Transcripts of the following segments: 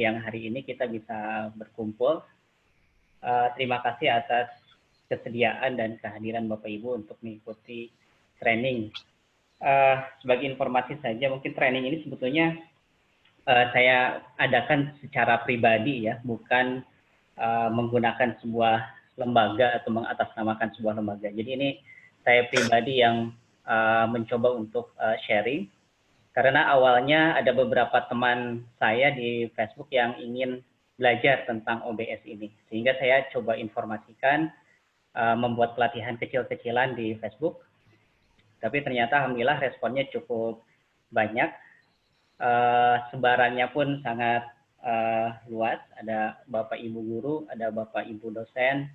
yang hari ini kita bisa berkumpul. Terima kasih atas kesediaan dan kehadiran Bapak Ibu untuk mengikuti training. Sebagai informasi saja, mungkin training ini sebetulnya saya adakan secara pribadi ya, bukan menggunakan sebuah lembaga atau mengatasnamakan sebuah lembaga. Jadi ini saya pribadi yang mencoba untuk sharing, karena awalnya ada beberapa teman saya di Facebook yang ingin belajar tentang OBS ini, sehingga saya coba informasikan, membuat pelatihan kecil-kecilan di Facebook, tapi ternyata alhamdulillah responnya cukup banyak, sebarannya pun sangat luas, ada Bapak Ibu guru, ada Bapak Ibu dosen,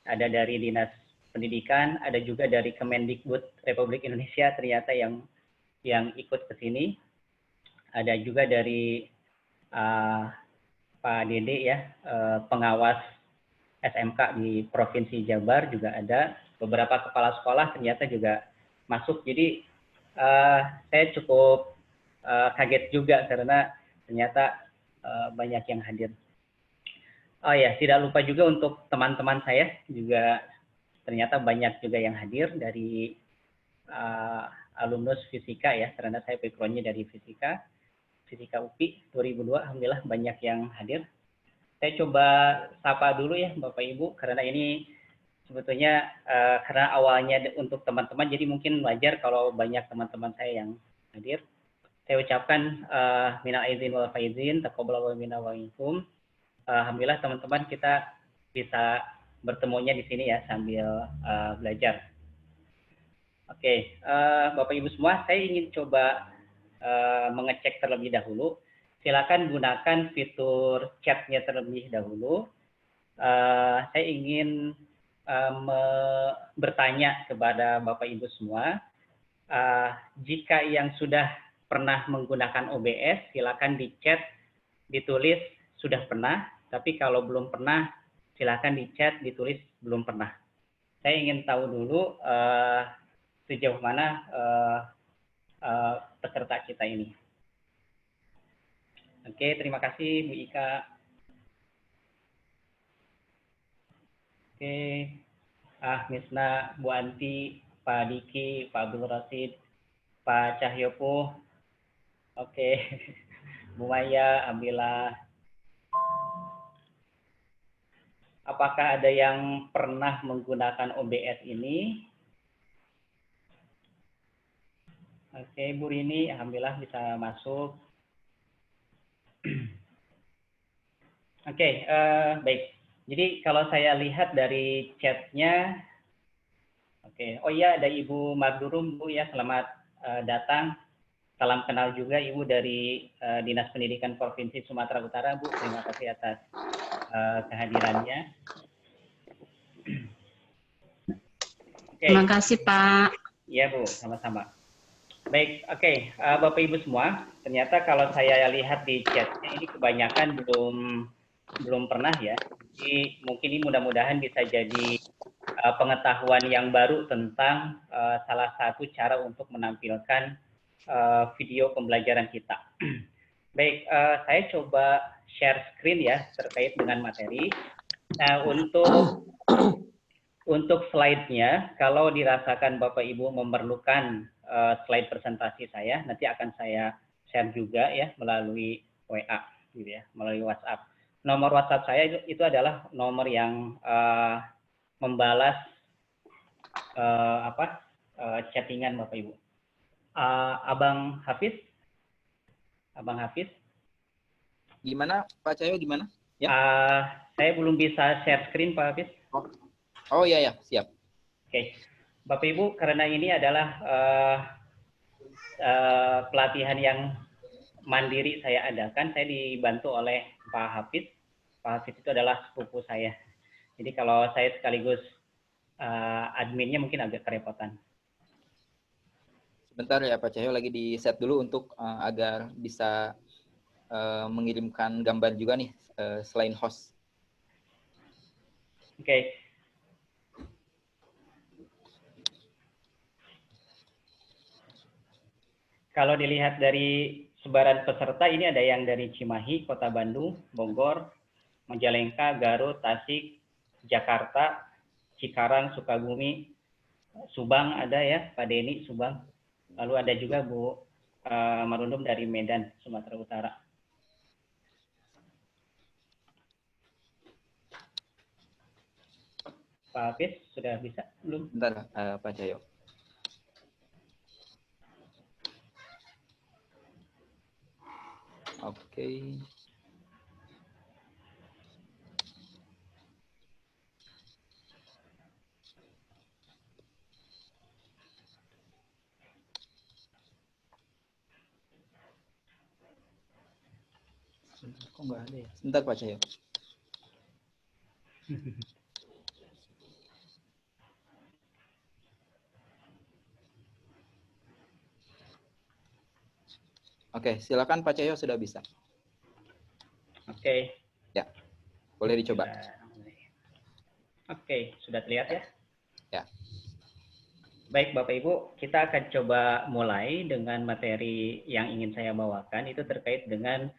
ada dari Dinas Pendidikan, ada juga dari Kemendikbud Republik Indonesia ternyata yang ikut ke sini, ada juga dari Pak Dede ya, pengawas SMK di Provinsi Jabar juga ada, beberapa kepala sekolah ternyata juga masuk. Jadi saya cukup kaget juga karena ternyata banyak yang hadir. Oh ya, tidak lupa juga untuk teman-teman saya juga ternyata banyak juga yang hadir dari alumnus fisika ya, karena saya background-nya dari fisika UPI 2002, alhamdulillah banyak yang hadir. Saya coba sapa dulu ya Bapak Ibu, karena ini sebetulnya karena awalnya untuk teman-teman, jadi mungkin wajar kalau banyak teman-teman saya yang hadir. Saya ucapkan minal aizin wal faizin, taqabbalallahu minna wa minkum. Alhamdulillah teman-teman kita bisa bertemunya di sini ya sambil belajar. Oke, Bapak Ibu semua, saya ingin coba mengecek terlebih dahulu. Silakan gunakan fitur chat-nya terlebih dahulu. Saya ingin bertanya kepada Bapak Ibu semua, jika yang sudah pernah menggunakan OBS, silakan di chat, ditulis sudah pernah, tapi kalau belum pernah, silakan di chat, ditulis belum pernah. Saya ingin tahu dulu sejauh mana peserta kita ini. Oke, terima kasih Bu Ika. Oke, Misna, Bu Anti, Pak Diki, Pak Abdul Rasid, Pak Cahyopo. Oke, Bu Maya, Alhamdulillah. Apakah ada yang pernah menggunakan OBS ini? Oke, Bu Rini, alhamdulillah bisa masuk. Oke, baik. Jadi kalau saya lihat dari chatnya, oke. Oh iya, ada Ibu Mardurum, Bu ya, selamat datang. Salam kenal juga Ibu dari Dinas Pendidikan Provinsi Sumatera Utara, Bu. Terima kasih atas kehadirannya. Okay. Terima kasih Pak. Iya Bu, sama-sama. Baik, oke. Bapak Ibu semua, ternyata kalau saya lihat di chatnya ini kebanyakan belum pernah ya. Jadi mungkin ini mudah-mudahan bisa jadi pengetahuan yang baru tentang salah satu cara untuk menampilkan video pembelajaran kita. Baik, saya coba share screen ya terkait dengan materi. Nah, untuk slide-nya, kalau dirasakan Bapak Ibu memerlukan slide presentasi saya, nanti akan saya share juga ya melalui WA, gitu ya, melalui WhatsApp. Nomor WhatsApp saya itu adalah nomor yang membalas chattingan Bapak Ibu. Abang Hafiz? Gimana Pak Cahyo, di mana? Ya. Saya belum bisa share screen Pak Hafiz. Oh iya ya, siap. Oke. Bapak Ibu, karena ini adalah pelatihan yang mandiri saya adakan, saya dibantu oleh Pak Hafiz. Pak Hafiz itu adalah sepupu saya. Jadi kalau saya sekaligus adminnya mungkin agak kerepotan. Sebentar ya Pak Cahyo, lagi di set dulu untuk agar bisa mengirimkan gambar juga nih selain host. Oke. Kalau dilihat dari sebaran peserta ini ada yang dari Cimahi, Kota Bandung, Bogor, Majalengka, Garut, Tasik, Jakarta, Cikarang, Sukabumi, Subang ada ya, Pak Denny, Subang. Lalu ada juga Bu Marundum dari Medan, Sumatera Utara. Pak Hafiz, sudah bisa belum? Bentar, Pak Cahyo. Oke. Kok nggak ada ya? Sebentar Pak Cahyo. Oke, silakan Pak Cahyo, sudah bisa. Oke. Ya, boleh dicoba. Oke, sudah terlihat ya? Ya. Baik Bapak Ibu, kita akan coba mulai dengan materi yang ingin saya bawakan. Itu terkait dengan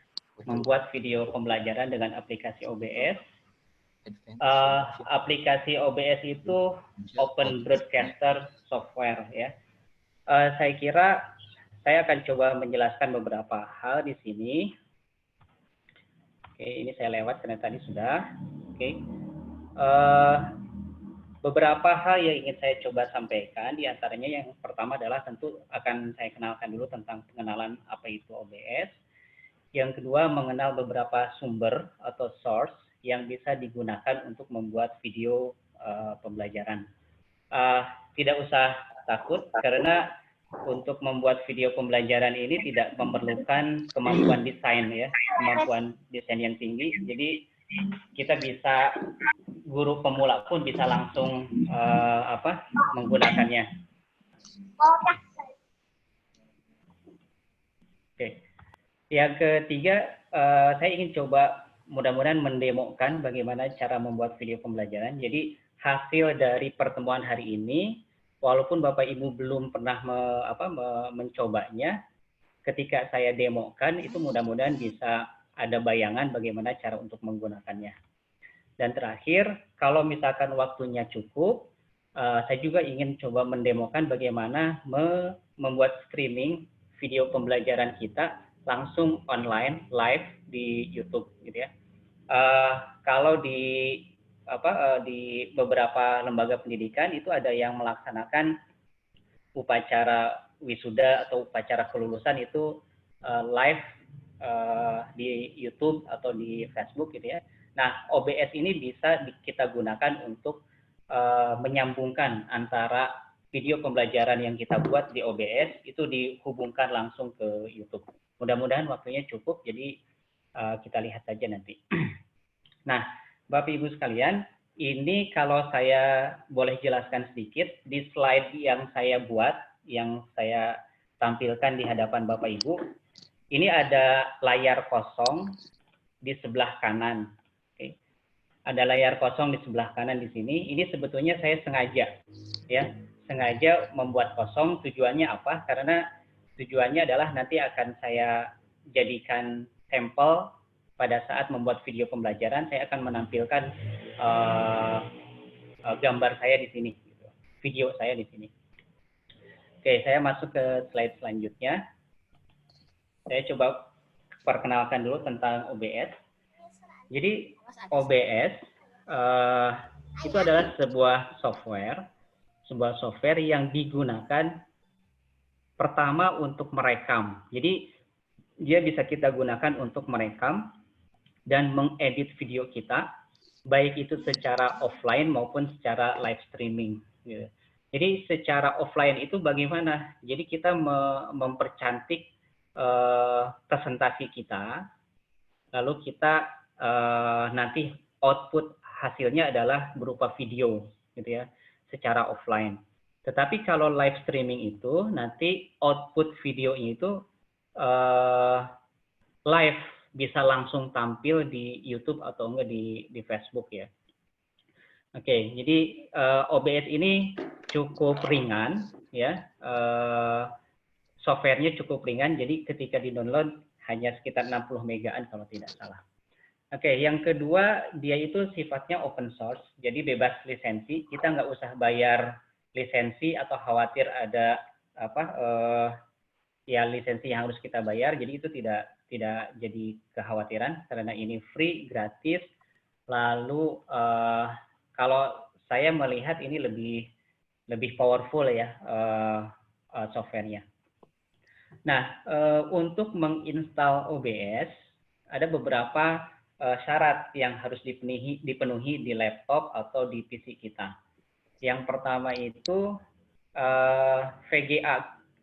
membuat video pembelajaran dengan aplikasi OBS. Aplikasi OBS itu Open Broadcaster Software ya. Saya kira saya akan coba menjelaskan beberapa hal di sini. Oke, ini saya lewat karena tadi sudah. Oke. Beberapa hal yang ingin saya coba sampaikan, di antaranya yang pertama adalah tentu akan saya kenalkan dulu tentang pengenalan apa itu OBS. Yang kedua, mengenal beberapa sumber atau source yang bisa digunakan untuk membuat video pembelajaran. Tidak usah takut, karena untuk membuat video pembelajaran ini tidak memerlukan kemampuan desain ya, kemampuan desain yang tinggi. Jadi kita bisa, guru pemula pun bisa langsung menggunakannya. Oke. Yang ketiga, saya ingin coba mudah-mudahan mendemokan bagaimana cara membuat video pembelajaran. Jadi hasil dari pertemuan hari ini, walaupun Bapak Ibu belum pernah mencobanya, ketika saya demokan itu mudah-mudahan bisa ada bayangan bagaimana cara untuk menggunakannya. Dan terakhir, kalau misalkan waktunya cukup, saya juga ingin coba mendemokan bagaimana membuat streaming video pembelajaran kita langsung online, live di YouTube, gitu ya. Kalau di beberapa lembaga pendidikan itu ada yang melaksanakan upacara wisuda atau upacara kelulusan itu live di YouTube atau di Facebook, gitu ya. Nah, OBS ini bisa kita gunakan untuk menyambungkan antara video pembelajaran yang kita buat di OBS itu dihubungkan langsung ke YouTube. Mudah-mudahan waktunya cukup, jadi kita lihat saja nanti. Nah, Bapak Ibu sekalian, ini kalau saya boleh jelaskan sedikit, di slide yang saya buat, yang saya tampilkan di hadapan Bapak Ibu, ini ada layar kosong di sebelah kanan. Ada layar kosong di sebelah kanan di sini. Ini sebetulnya saya sengaja membuat kosong. Tujuannya apa? Karena tujuannya adalah nanti akan saya jadikan sampel pada saat membuat video pembelajaran. Saya akan menampilkan gambar saya di sini, video saya di sini. Oke, saya masuk ke slide selanjutnya. Saya coba perkenalkan dulu tentang OBS. Jadi OBS itu adalah sebuah software yang digunakan pertama untuk merekam. Jadi dia bisa kita gunakan untuk merekam dan mengedit video kita, baik itu secara offline maupun secara live streaming. Jadi secara offline itu bagaimana? Jadi kita mempercantik presentasi kita, lalu kita nanti output hasilnya adalah berupa video, gitu ya, secara offline. Tetapi kalau live streaming itu nanti output video itu live, bisa langsung tampil di YouTube atau enggak di Facebook ya. Oke, jadi OBS ini cukup ringan ya. softwarenya cukup ringan, jadi ketika di-download hanya sekitar 60 megaan kalau tidak salah. Oke, yang kedua, dia itu sifatnya open source, jadi bebas lisensi. Kita nggak usah bayar lisensi atau khawatir ada ya lisensi yang harus kita bayar. Jadi itu tidak jadi kekhawatiran karena ini free, gratis. Lalu kalau saya melihat ini lebih powerful ya softwarenya. Nah, untuk menginstal OBS ada beberapa syarat yang harus dipenuhi di laptop atau di PC kita. Yang pertama itu VGA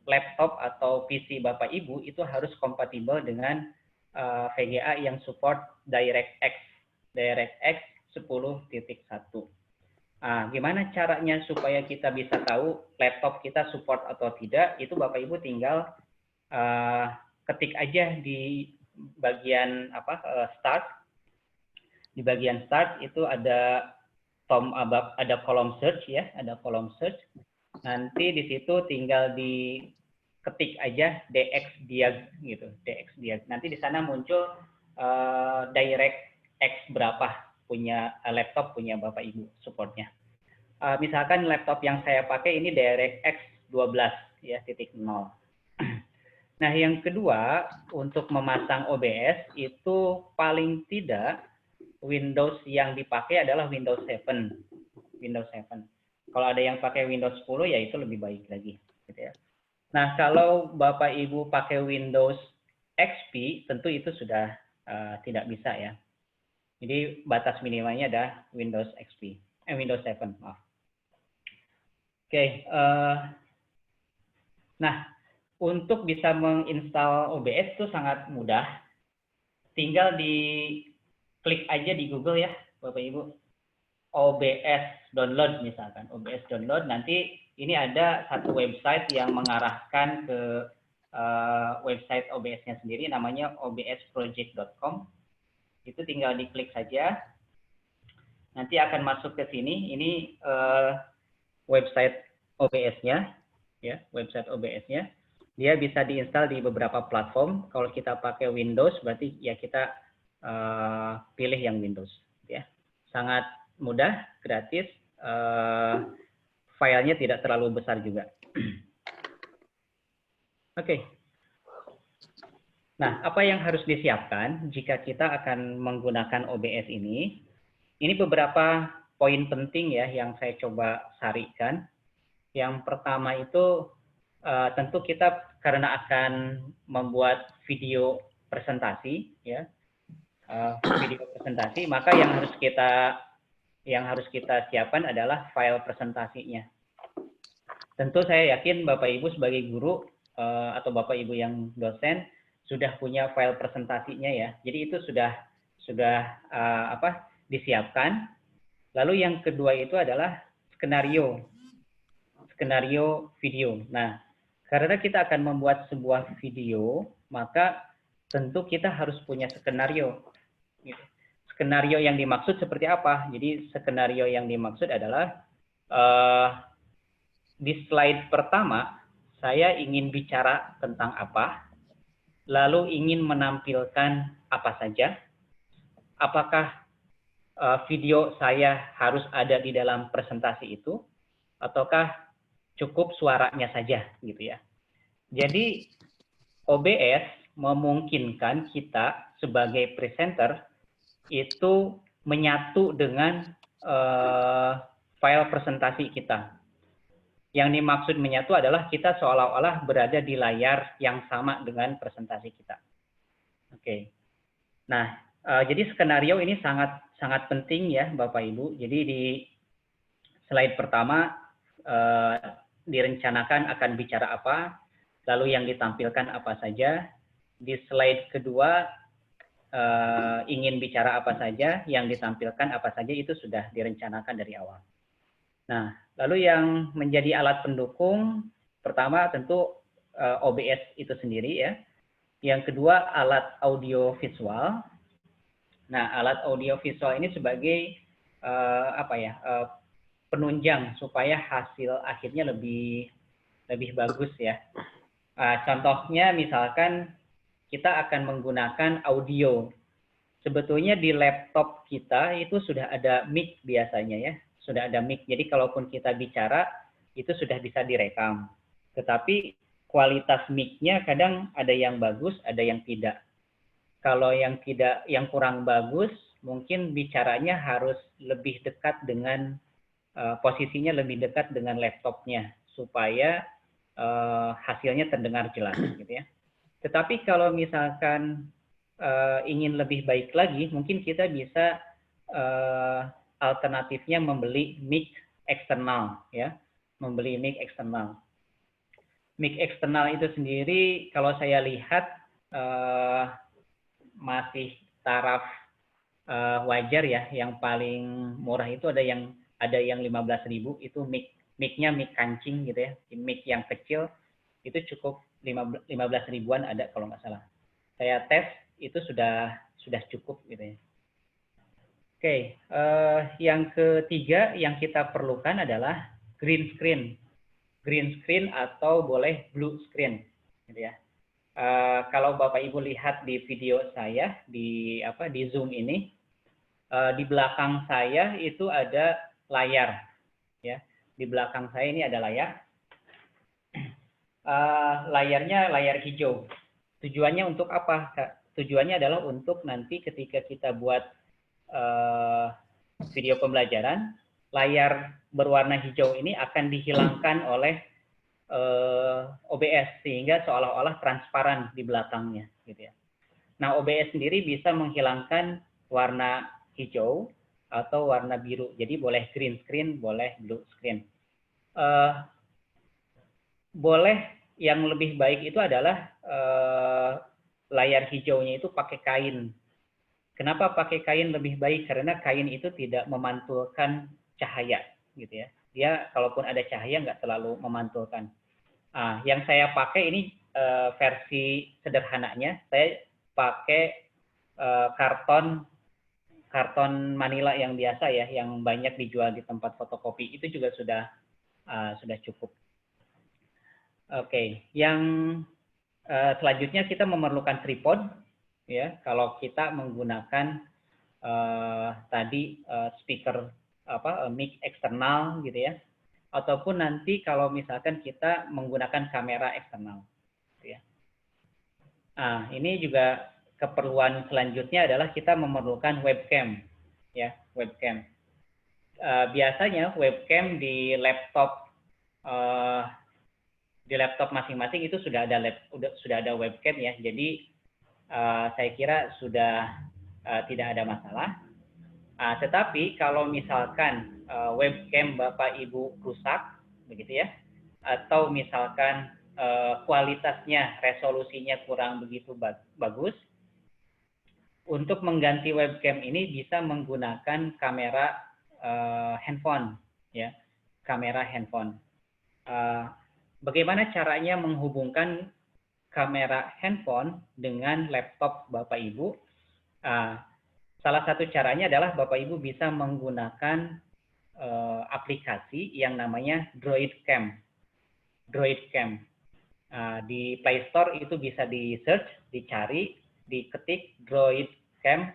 laptop atau PC Bapak Ibu itu harus kompatibel dengan VGA yang support DirectX 10.1. Gimana caranya supaya kita bisa tahu laptop kita support atau tidak? Itu Bapak Ibu tinggal ketik aja di bagian start. Di bagian start itu ada kolom search ya, ada kolom search. Nanti di situ tinggal diketik aja DXdiag gitu, DXdiag. Nanti di sana muncul DirectX berapa punya laptop punya Bapak Ibu supportnya. Misalkan laptop yang saya pakai ini DirectX 12 ya, .0. Nah, yang kedua, untuk memasang OBS itu paling tidak Windows yang dipakai adalah Windows 7. Windows 7. Kalau ada yang pakai Windows 10 ya itu lebih baik lagi, gitu ya. Nah, kalau Bapak Ibu pakai Windows XP, tentu itu sudah tidak bisa ya. Jadi batas minimalnya ada Windows XP, Windows 7, maaf. Oke, nah untuk bisa menginstal OBS itu sangat mudah. Tinggal klik aja di Google ya, Bapak Ibu. OBS download misalkan, OBS download. Nanti ini ada satu website yang mengarahkan ke website OBS-nya sendiri, namanya obsproject.com. Itu tinggal diklik saja. Nanti akan masuk ke sini. Ini website OBS-nya, ya, website OBS-nya. Dia bisa diinstal di beberapa platform. Kalau kita pakai Windows, berarti ya kita pilih yang Windows, ya. Sangat mudah, gratis, filenya tidak terlalu besar juga. Oke. Nah, apa yang harus disiapkan jika kita akan menggunakan OBS ini? Ini beberapa poin penting ya yang saya coba sarikan. Yang pertama itu tentu kita karena akan membuat video presentasi, ya. Video presentasi, maka yang harus kita siapkan adalah file presentasinya. Tentu saya yakin Bapak Ibu sebagai guru atau Bapak Ibu yang dosen sudah punya file presentasinya ya. Jadi itu sudah disiapkan. Lalu yang kedua itu adalah skenario video. Nah, karena kita akan membuat sebuah video, maka tentu kita harus punya skenario. Skenario yang dimaksud seperti apa? Jadi skenario yang dimaksud adalah di slide pertama saya ingin bicara tentang apa, lalu ingin menampilkan apa saja. Apakah video saya harus ada di dalam presentasi itu, ataukah cukup suaranya saja, gitu ya. Jadi OBS memungkinkan kita sebagai presenter itu menyatu dengan file presentasi kita. Yang dimaksud menyatu adalah kita seolah-olah berada di layar yang sama dengan presentasi kita. Oke. Nah, jadi skenario ini sangat penting ya Bapak Ibu. Jadi di slide pertama direncanakan akan bicara apa, lalu yang ditampilkan apa saja. Di slide kedua ingin bicara apa saja, yang ditampilkan apa saja, itu sudah direncanakan dari awal. Nah, lalu yang menjadi alat pendukung, pertama tentu OBS itu sendiri ya. Yang kedua alat audio visual. Nah, alat audio visual ini sebagai penunjang supaya hasil akhirnya lebih bagus ya. Contohnya misalkan kita akan menggunakan audio. Sebetulnya di laptop kita itu sudah ada mic biasanya ya, sudah ada mic. Jadi kalaupun kita bicara itu sudah bisa direkam. Tetapi kualitas mic-nya kadang ada yang bagus, ada yang tidak. Kalau yang kurang bagus, mungkin bicaranya harus lebih dekat dengan posisinya lebih dekat dengan laptopnya supaya hasilnya terdengar jelas, gitu ya. Tetapi kalau misalkan ingin lebih baik lagi, mungkin kita bisa alternatifnya membeli mic eksternal, ya, membeli mic eksternal. Mic eksternal itu sendiri, kalau saya lihat masih taraf wajar ya, yang paling murah itu ada yang 15.000 itu mic-nya mic kancing gitu ya, mic yang kecil itu cukup 15 ribuan ada kalau nggak salah. Saya tes itu sudah cukup gitu ya. Oke, yang ketiga yang kita perlukan adalah green screen. Green screen atau boleh blue screen gitu ya. Kalau Bapak Ibu lihat di video saya di Zoom ini, di belakang saya itu ada layar ya. Di belakang saya ini ada layar. Layarnya layar hijau. Tujuannya untuk apa? Tujuannya adalah untuk nanti ketika kita buat video pembelajaran, layar berwarna hijau ini akan dihilangkan oleh OBS sehingga seolah-olah transparan di belakangnya, gitu ya. Nah, OBS sendiri bisa menghilangkan warna hijau atau warna biru. Jadi boleh green screen, boleh blue screen. Boleh yang lebih baik itu adalah layar hijaunya itu pakai kain. Kenapa pakai kain lebih baik? Karena kain itu tidak memantulkan cahaya, gitu ya. Dia kalaupun ada cahaya nggak terlalu memantulkan. Yang saya pakai ini versi sederhananya, saya pakai karton Manila yang biasa ya, yang banyak dijual di tempat fotokopi, itu juga sudah cukup. Oke, yang selanjutnya kita memerlukan tripod ya. Kalau kita menggunakan tadi speaker mic eksternal gitu ya, ataupun nanti kalau misalkan kita menggunakan kamera eksternal, gitu ya. Ini juga keperluan selanjutnya adalah kita memerlukan webcam ya, webcam. Biasanya webcam di laptop masing-masing itu sudah ada webcam ya. Jadi saya kira sudah tidak ada masalah. Tetapi kalau misalkan webcam Bapak Ibu rusak begitu ya, atau misalkan kualitasnya, resolusinya kurang begitu bagus, untuk mengganti webcam ini bisa menggunakan kamera handphone ya, kamera handphone. Bagaimana caranya menghubungkan kamera handphone dengan laptop Bapak Ibu? Salah satu caranya adalah Bapak Ibu bisa menggunakan aplikasi yang namanya DroidCam. DroidCam. Di Play Store itu bisa di search, dicari, diketik DroidCam.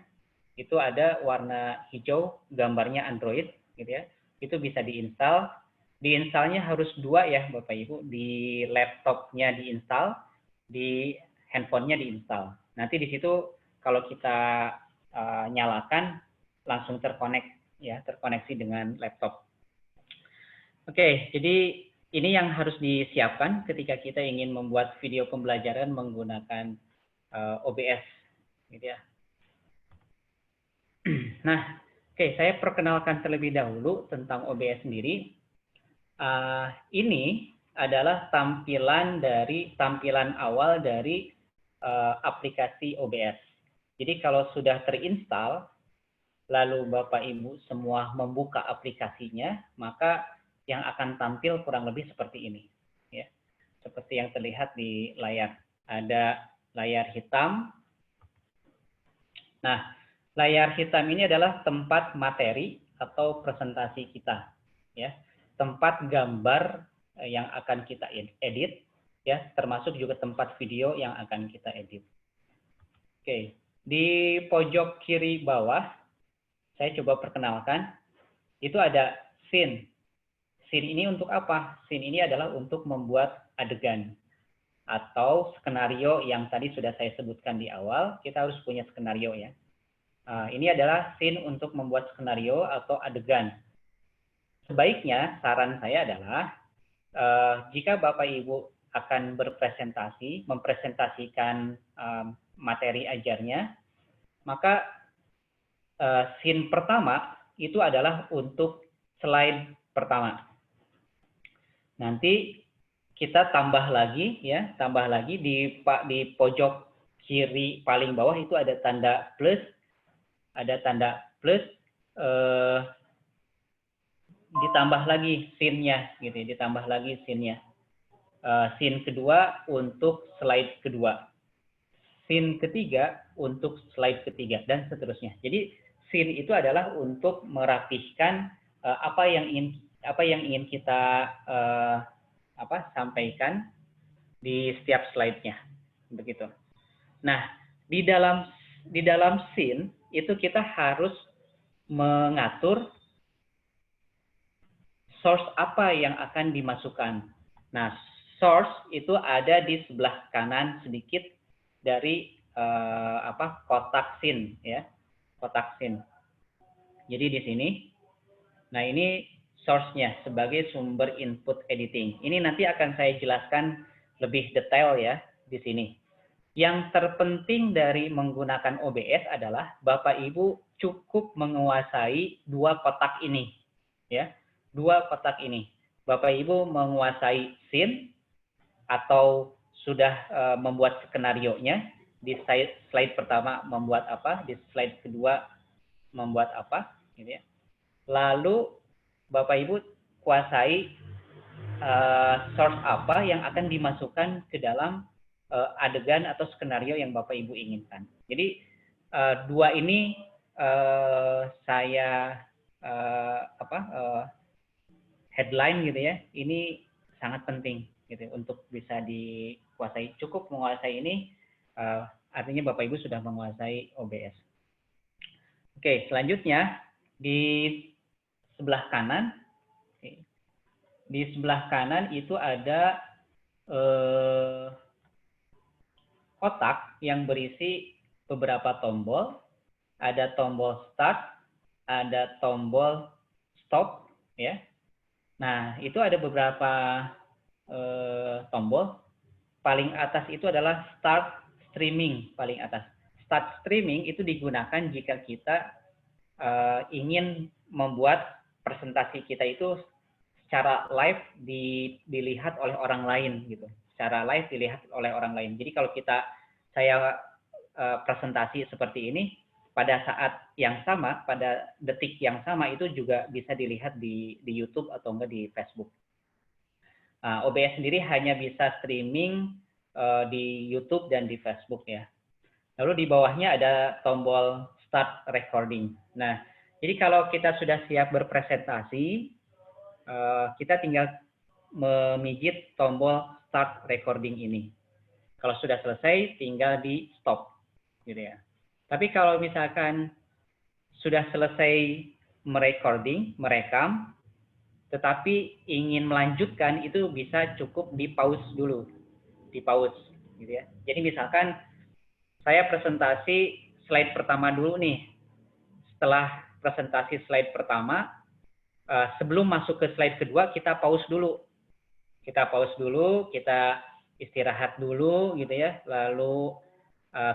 Itu ada warna hijau, gambarnya Android, gitu ya. Itu bisa diinstal. Diinstalnya harus 2 ya Bapak Ibu, di laptopnya diinstal, di handphonenya diinstal. Nanti di situ kalau kita nyalakan langsung terkoneksi dengan laptop. Oke, jadi ini yang harus disiapkan ketika kita ingin membuat video pembelajaran menggunakan OBS, gitu ya. Nah, oke, saya perkenalkan terlebih dahulu tentang OBS sendiri. Ini adalah tampilan awal dari aplikasi OBS. Jadi kalau sudah terinstall, lalu Bapak Ibu semua membuka aplikasinya, maka yang akan tampil kurang lebih seperti ini, ya. Seperti yang terlihat di layar. Ada layar hitam. Nah, layar hitam ini adalah tempat materi atau presentasi kita, ya. Tempat gambar yang akan kita edit, ya, termasuk juga tempat video yang akan kita edit. Oke, di pojok kiri bawah saya coba perkenalkan, itu ada scene. Scene ini untuk apa? Scene ini adalah untuk membuat adegan atau skenario yang tadi sudah saya sebutkan di awal. Kita harus punya skenario ya. Ini adalah scene untuk membuat skenario atau adegan. Sebaiknya saran saya adalah jika Bapak Ibu akan berpresentasi, mempresentasikan materi ajarnya, maka scene pertama itu adalah untuk slide pertama. Nanti kita tambah lagi ya, tambah lagi di pojok kiri paling bawah itu ada tanda plus, ditambah lagi scene-nya gitu, ditambah lagi scene-nya. Scene kedua untuk slide kedua, scene ketiga untuk slide ketiga, dan seterusnya. Jadi scene itu adalah untuk merapihkan apa yang ingin kita sampaikan di setiap slide-nya, begitu. Nah, di dalam scene itu kita harus mengatur source apa yang akan dimasukkan. Nah, source itu ada di sebelah kanan sedikit dari kotak scene ya, kotak scene. Jadi di sini, nah ini source-nya sebagai sumber input editing. Ini nanti akan saya jelaskan lebih detail ya di sini. Yang terpenting dari menggunakan OBS adalah Bapak Ibu cukup menguasai dua kotak ini ya. Dua kotak ini. Bapak Ibu menguasai scene atau sudah membuat skenario-nya, di slide pertama membuat apa, di slide kedua membuat apa gitu ya. Lalu Bapak Ibu kuasai source apa yang akan dimasukkan ke dalam adegan atau skenario yang Bapak Ibu inginkan. Jadi dua ini saya headline gitu ya. Ini sangat penting gitu untuk bisa dikuasai. Cukup menguasai ini artinya Bapak Ibu sudah menguasai OBS. Oke, selanjutnya di sebelah kanan. Di sebelah kanan itu ada kotak yang berisi beberapa tombol. Ada tombol start, ada tombol stop, ya. Nah, itu ada beberapa tombol. Paling atas itu adalah start streaming, paling atas. Start streaming itu digunakan jika kita ingin membuat presentasi kita itu secara live dilihat oleh orang lain gitu. Secara live dilihat oleh orang lain. Jadi kalau saya presentasi seperti ini, pada saat yang sama, pada detik yang sama itu juga bisa dilihat di YouTube atau enggak di Facebook. OBS sendiri hanya bisa streaming di YouTube dan di Facebook ya. Lalu di bawahnya ada tombol start recording. Nah, jadi kalau kita sudah siap berpresentasi, kita tinggal memijit tombol start recording ini. Kalau sudah selesai, tinggal di stop, gitu ya. Tapi kalau misalkan sudah selesai merekam, tetapi ingin melanjutkan, itu bisa cukup di pause dulu, gitu ya. Jadi misalkan saya presentasi slide pertama dulu nih. Setelah presentasi slide pertama, sebelum masuk ke slide kedua, kita pause dulu. Kita istirahat dulu, gitu ya. Lalu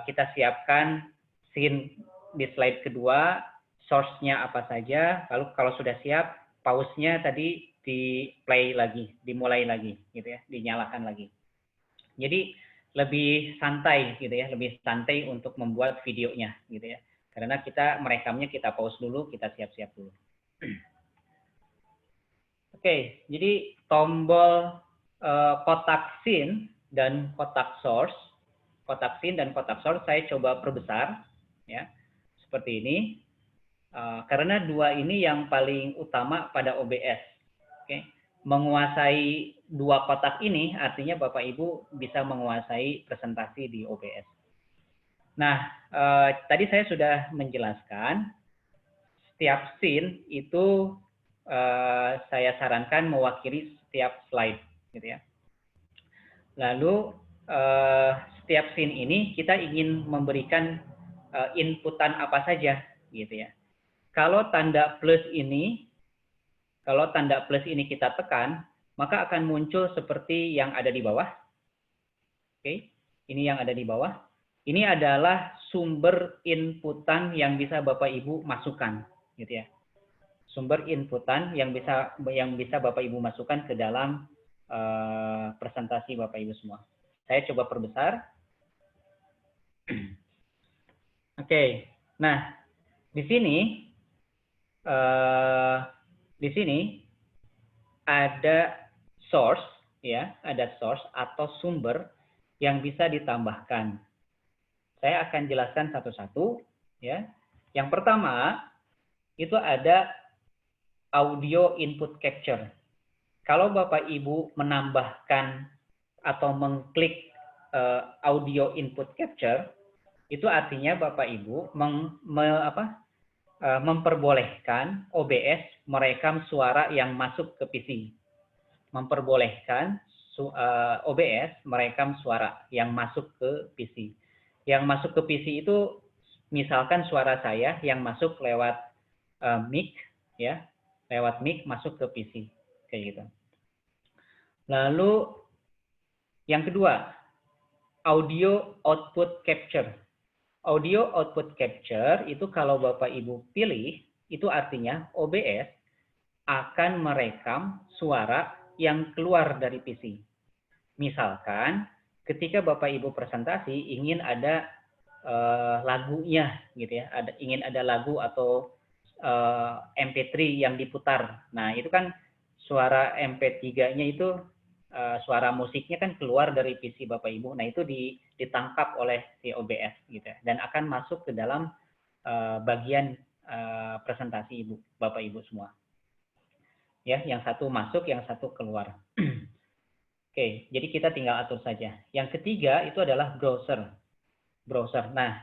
kita siapkan scene di slide kedua, source-nya apa saja. Lalu kalau sudah siap, pause-nya tadi di-play lagi, dimulai lagi, gitu ya, dinyalakan lagi. Jadi lebih santai, gitu ya, lebih santai untuk membuat videonya, gitu ya. Karena kita merekamnya, kita pause dulu, kita siap-siap dulu. Oke, jadi tombol kotak scene dan kotak source, saya coba perbesar, ya, seperti ini. Karena dua ini yang paling utama pada OBS. Oke, menguasai 2 kotak ini artinya Bapak Ibu bisa menguasai presentasi di OBS. Nah, tadi saya sudah menjelaskan setiap scene itu saya sarankan mewakili setiap slide, gitu ya. Lalu setiap scene ini kita ingin memberikan inputan apa saja, gitu ya. Kalau tanda plus ini kita tekan, maka akan muncul seperti yang ada di bawah. Oke, ini yang ada di bawah. Ini adalah sumber inputan yang bisa Bapak Ibu masukkan, gitu ya. Sumber inputan yang bisa Bapak Ibu masukkan ke dalam presentasi Bapak Ibu semua. Saya coba perbesar. Oke, nah di sini ada source, ya, ada source atau sumber yang bisa ditambahkan. Saya akan jelaskan satu-satu, ya. Yang pertama itu ada audio input capture. Kalau Bapak Ibu menambahkan atau mengklik audio input capture, itu artinya Bapak Ibu memperbolehkan OBS merekam suara yang masuk ke PC. Memperbolehkan OBS merekam suara yang masuk ke PC. Yang masuk ke PC itu misalkan suara saya yang masuk lewat mic, ya, lewat mic masuk ke PC, kayak gitu. Lalu yang kedua, audio output capture. Audio output capture itu kalau Bapak Ibu pilih, itu artinya OBS akan merekam suara yang keluar dari PC. Misalkan ketika Bapak Ibu presentasi ingin ada lagunya, gitu ya, ingin ada lagu atau MP3 yang diputar. Nah, itu kan suara MP3-nya itu suara musiknya kan keluar dari PC Bapak Ibu. Nah, itu ditangkap oleh si OBS, gitu ya, dan akan masuk ke dalam bagian presentasi Bapak Ibu semua. Ya, yang satu masuk, yang satu keluar. Oke, jadi kita tinggal atur saja. Yang ketiga itu adalah browser. Nah,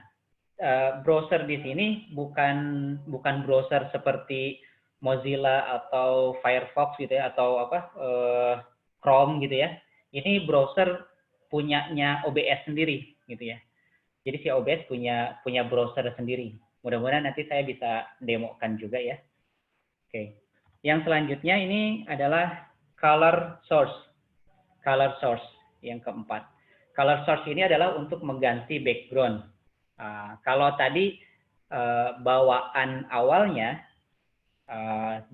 browser di sini bukan browser seperti Mozilla atau Firefox gitu ya, atau Chrome gitu ya. Ini browser punyanya OBS sendiri gitu ya. Jadi si OBS punya browser sendiri. Mudah-mudahan nanti saya bisa demokan juga ya. Oke. Yang selanjutnya ini adalah color source. Color source yang keempat. Color source ini adalah untuk mengganti background. Kalau tadi bawaan awalnya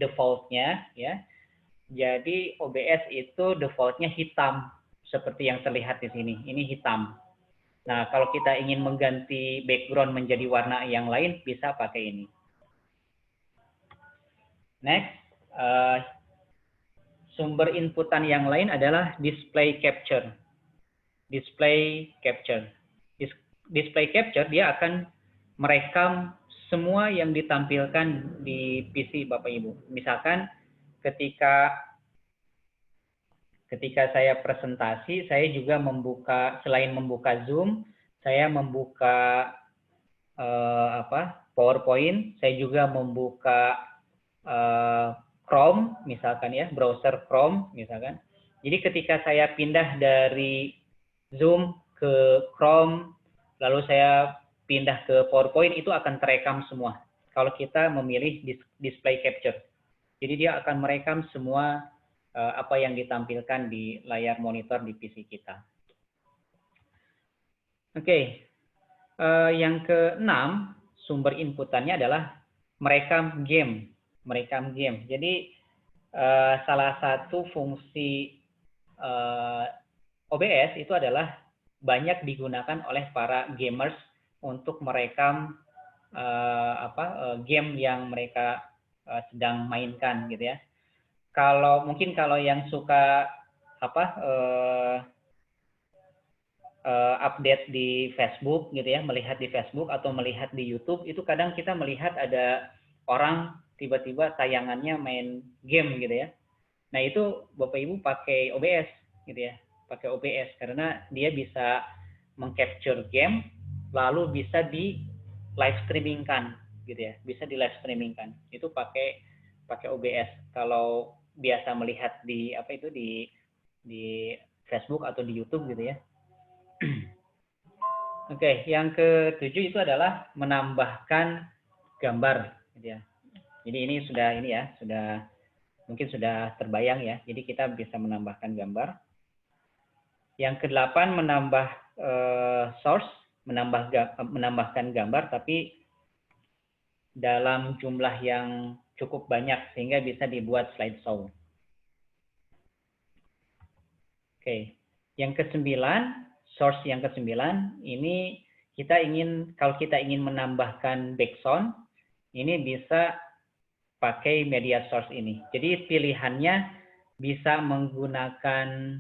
defaultnya, ya, jadi OBS itu defaultnya hitam seperti yang terlihat di sini. Ini hitam. Nah, kalau kita ingin mengganti background menjadi warna yang lain, bisa pakai ini. Next, sumber inputan yang lain adalah display capture. Display capture. Display capture dia akan merekam semua yang ditampilkan di PC Bapak Ibu. Misalkan ketika saya presentasi, saya juga selain membuka Zoom, saya membuka PowerPoint, saya juga membuka Chrome, misalkan ya, browser Chrome, misalkan. Jadi ketika saya pindah dari Zoom ke Chrome, lalu saya pindah ke PowerPoint, itu akan terekam semua. Kalau kita memilih display capture. Jadi dia akan merekam semua apa yang ditampilkan di layar monitor di PC kita. Oke. Yang keenam, sumber inputannya adalah merekam game. Jadi salah satu fungsi OBS itu adalah banyak digunakan oleh para gamers untuk merekam game yang mereka sedang mainkan, gitu ya. Kalau yang suka update di Facebook gitu ya, melihat di Facebook atau melihat di YouTube, itu kadang kita melihat ada orang tiba-tiba tayangannya main game gitu ya. Nah, itu Bapak Ibu pakai OBS gitu ya. Pakai OBS karena dia bisa mengcapture game lalu bisa di live streamingkan gitu ya. Bisa di live streamingkan. Itu pakai OBS. Kalau biasa melihat di apa itu di Facebook atau di YouTube gitu ya. Oke, yang ketujuh itu adalah menambahkan gambar gitu ya. Jadi ini sudah mungkin sudah terbayang ya. Jadi kita bisa menambahkan gambar. Yang kedelapan menambah source, menambahkan gambar tapi dalam jumlah yang cukup banyak sehingga bisa dibuat slideshow. Oke. Yang kesembilan, source yang kesembilan ini kalau kita ingin menambahkan background, ini bisa pakai media source ini. Jadi pilihannya bisa menggunakan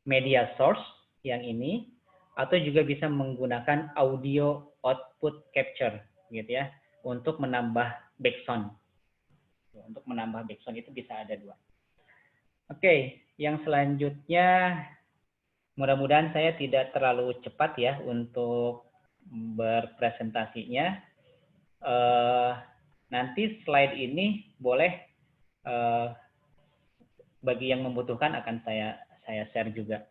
media source yang ini atau juga bisa menggunakan audio output capture gitu ya untuk menambah background. Untuk menambah background itu bisa ada dua. Oke, yang selanjutnya mudah-mudahan saya tidak terlalu cepat ya untuk berpresentasinya. Nanti slide ini boleh bagi yang membutuhkan akan saya share juga.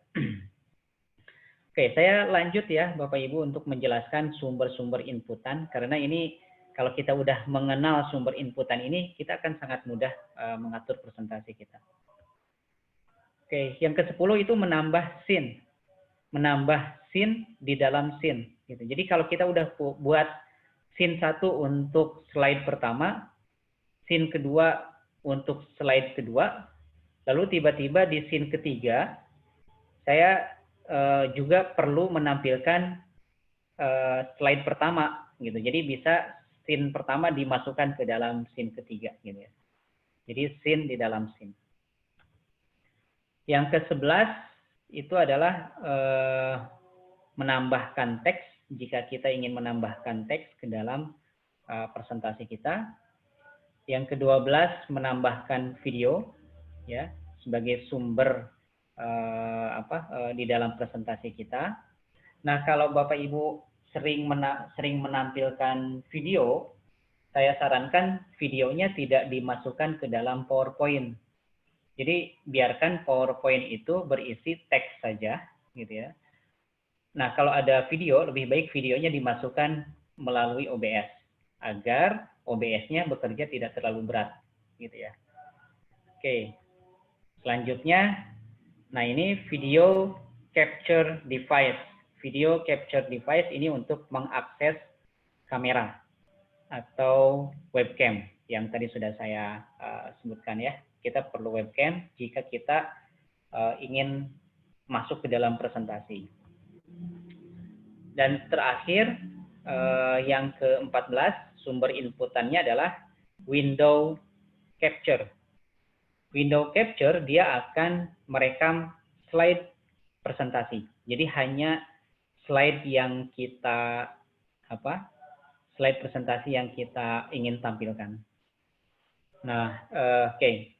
Oke, saya lanjut ya Bapak Ibu untuk menjelaskan sumber-sumber inputan karena ini kalau kita udah mengenal sumber inputan ini kita akan sangat mudah mengatur presentasi kita. Oke, yang ke-10 itu menambah scene. Menambah scene di dalam scene gitu. Jadi kalau kita udah buat scene 1 untuk slide pertama, scene kedua untuk slide kedua, lalu tiba-tiba di scene ketiga, saya juga perlu menampilkan slide pertama, gitu. Jadi bisa scene pertama dimasukkan ke dalam scene ketiga, gitu ya. Jadi scene di dalam scene. Yang ke-11 itu adalah menambahkan teks jika kita ingin menambahkan teks ke dalam presentasi kita. Yang ke-12 menambahkan video ya sebagai sumber di dalam presentasi kita. Nah, kalau Bapak Ibu sering menampilkan video, saya sarankan videonya tidak dimasukkan ke dalam PowerPoint. Jadi biarkan PowerPoint itu berisi teks saja, gitu ya. Nah, kalau ada video, lebih baik videonya dimasukkan melalui OBS agar OBS-nya bekerja tidak terlalu berat, gitu ya. Oke, selanjutnya, nah ini video capture device. Video capture device ini untuk mengakses kamera atau webcam yang tadi sudah saya sebutkan ya. Kita perlu webcam jika kita ingin masuk ke dalam presentasi. Dan terakhir, yang ke-14, sumber inputannya adalah window capture. Window capture dia akan merekam slide presentasi. Jadi hanya slide yang kita slide presentasi yang kita ingin tampilkan. Nah, oke.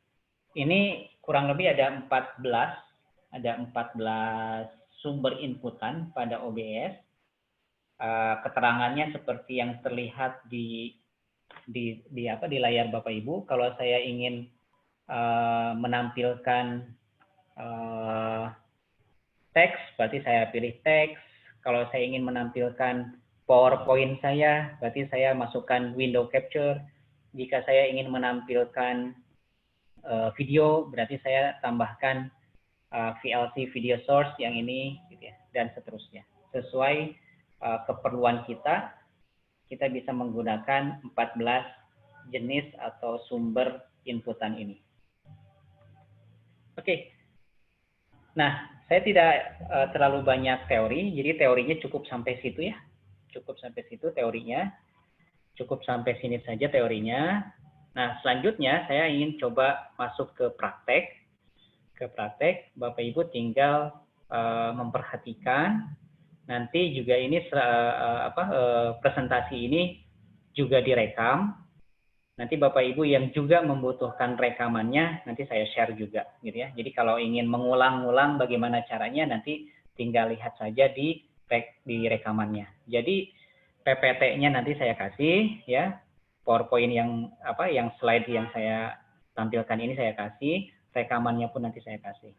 Ini kurang lebih ada 14 sumber inputan pada OBS. Keterangannya seperti yang terlihat di layar Bapak Ibu. Kalau saya ingin menampilkan teks, berarti saya pilih teks. Kalau saya ingin menampilkan PowerPoint saya, berarti saya masukkan window capture. Jika saya ingin menampilkan video, berarti saya tambahkan VLC video source yang ini, gitu ya, dan seterusnya. Sesuai keperluan kita bisa menggunakan 14 jenis atau sumber inputan ini. Oke. Nah, saya tidak terlalu banyak teori, jadi teorinya cukup sampai situ ya. Cukup sampai situ teorinya. Cukup sampai sini saja teorinya. Nah, selanjutnya saya ingin coba masuk ke praktek. Bapak Ibu tinggal memperhatikan. Nanti juga ini presentasi ini juga direkam. Nanti Bapak Ibu yang juga membutuhkan rekamannya, nanti saya share juga, gitu ya. Jadi kalau ingin mengulang-ulang bagaimana caranya, nanti tinggal lihat saja di rekamannya. Jadi PPT-nya nanti saya kasih, ya. PowerPoint yang slide yang saya tampilkan ini saya kasih, rekamannya pun nanti saya kasih.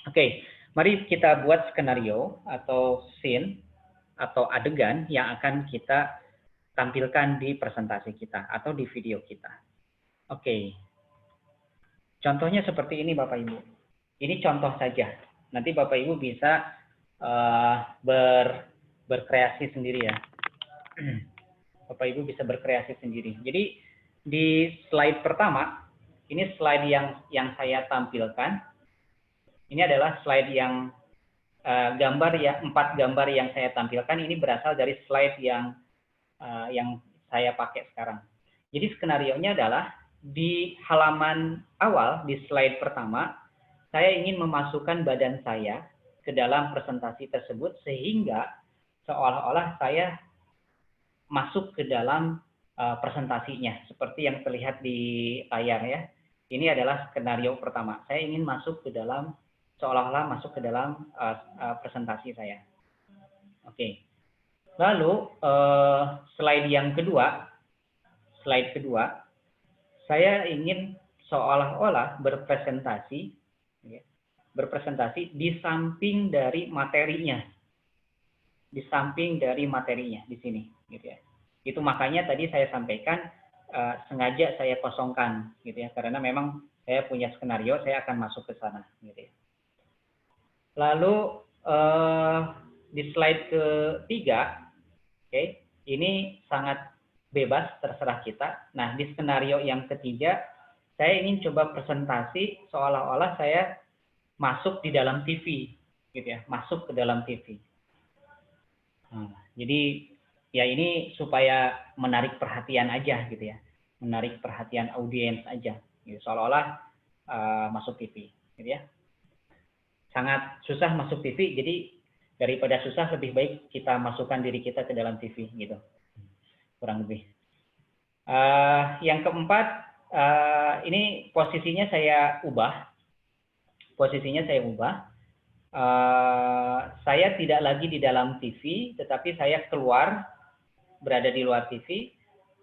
Oke, mari kita buat skenario atau scene atau adegan yang akan kita tampilkan di presentasi kita atau di video kita. Oke. Contohnya seperti ini Bapak Ibu. Ini contoh saja. Nanti Bapak Ibu bisa berkreasi sendiri ya. Bapak Ibu bisa berkreasi sendiri. Jadi di slide pertama, ini slide yang saya tampilkan. Ini adalah slide yang gambar ya, 4 gambar yang saya tampilkan ini berasal dari slide yang saya pakai sekarang. Jadi skenarionya adalah di halaman awal di slide pertama, saya ingin memasukkan badan saya ke dalam presentasi tersebut sehingga seolah-olah saya masuk ke dalam presentasinya seperti yang terlihat di layar ya. Ini adalah skenario pertama. Saya ingin masuk ke dalam seolah-olah masuk ke dalam presentasi saya. Oke. Lalu slide kedua, saya ingin seolah-olah berpresentasi di samping dari materinya, di sini, gitu ya. Itu makanya tadi saya sampaikan sengaja saya kosongkan, gitu ya, karena memang saya punya skenario, saya akan masuk ke sana, gitu ya. Lalu di slide ketiga, oke, ini sangat bebas, terserah kita. Nah, di skenario yang ketiga, saya ingin coba presentasi seolah-olah saya masuk di dalam TV, gitu ya, masuk ke dalam TV. Nah, jadi ya ini supaya menarik perhatian aja, gitu ya, menarik perhatian audiens aja, gitu. Seolah-olah masuk TV, gitu ya. Sangat susah masuk TV, jadi daripada susah lebih baik kita masukkan diri kita ke dalam TV gitu, kurang lebih. Yang keempat, ini posisinya saya ubah. Saya tidak lagi di dalam TV, tetapi saya keluar, berada di luar TV,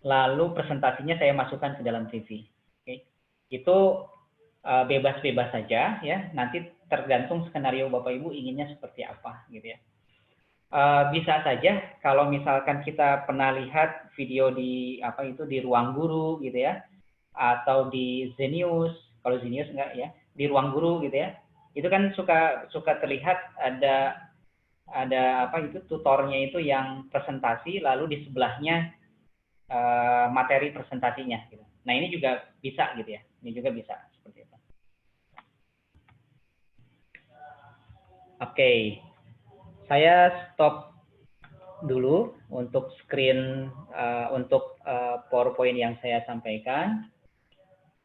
lalu presentasinya saya masukkan ke dalam TV. Oke. Itu bebas-bebas saja ya, nanti tergantung skenario Bapak Ibu inginnya seperti apa gitu ya. Bisa saja kalau misalkan kita pernah lihat video di di Ruang Guru gitu ya, atau di Zenius, kalau Zenius enggak ya, di Ruang Guru gitu ya. Itu kan suka terlihat ada tutornya itu yang presentasi, lalu di sebelahnya materi presentasinya gitu. Nah, ini juga bisa gitu ya. Ini juga bisa seperti itu. Oke. Saya stop dulu untuk screen untuk PowerPoint yang saya sampaikan.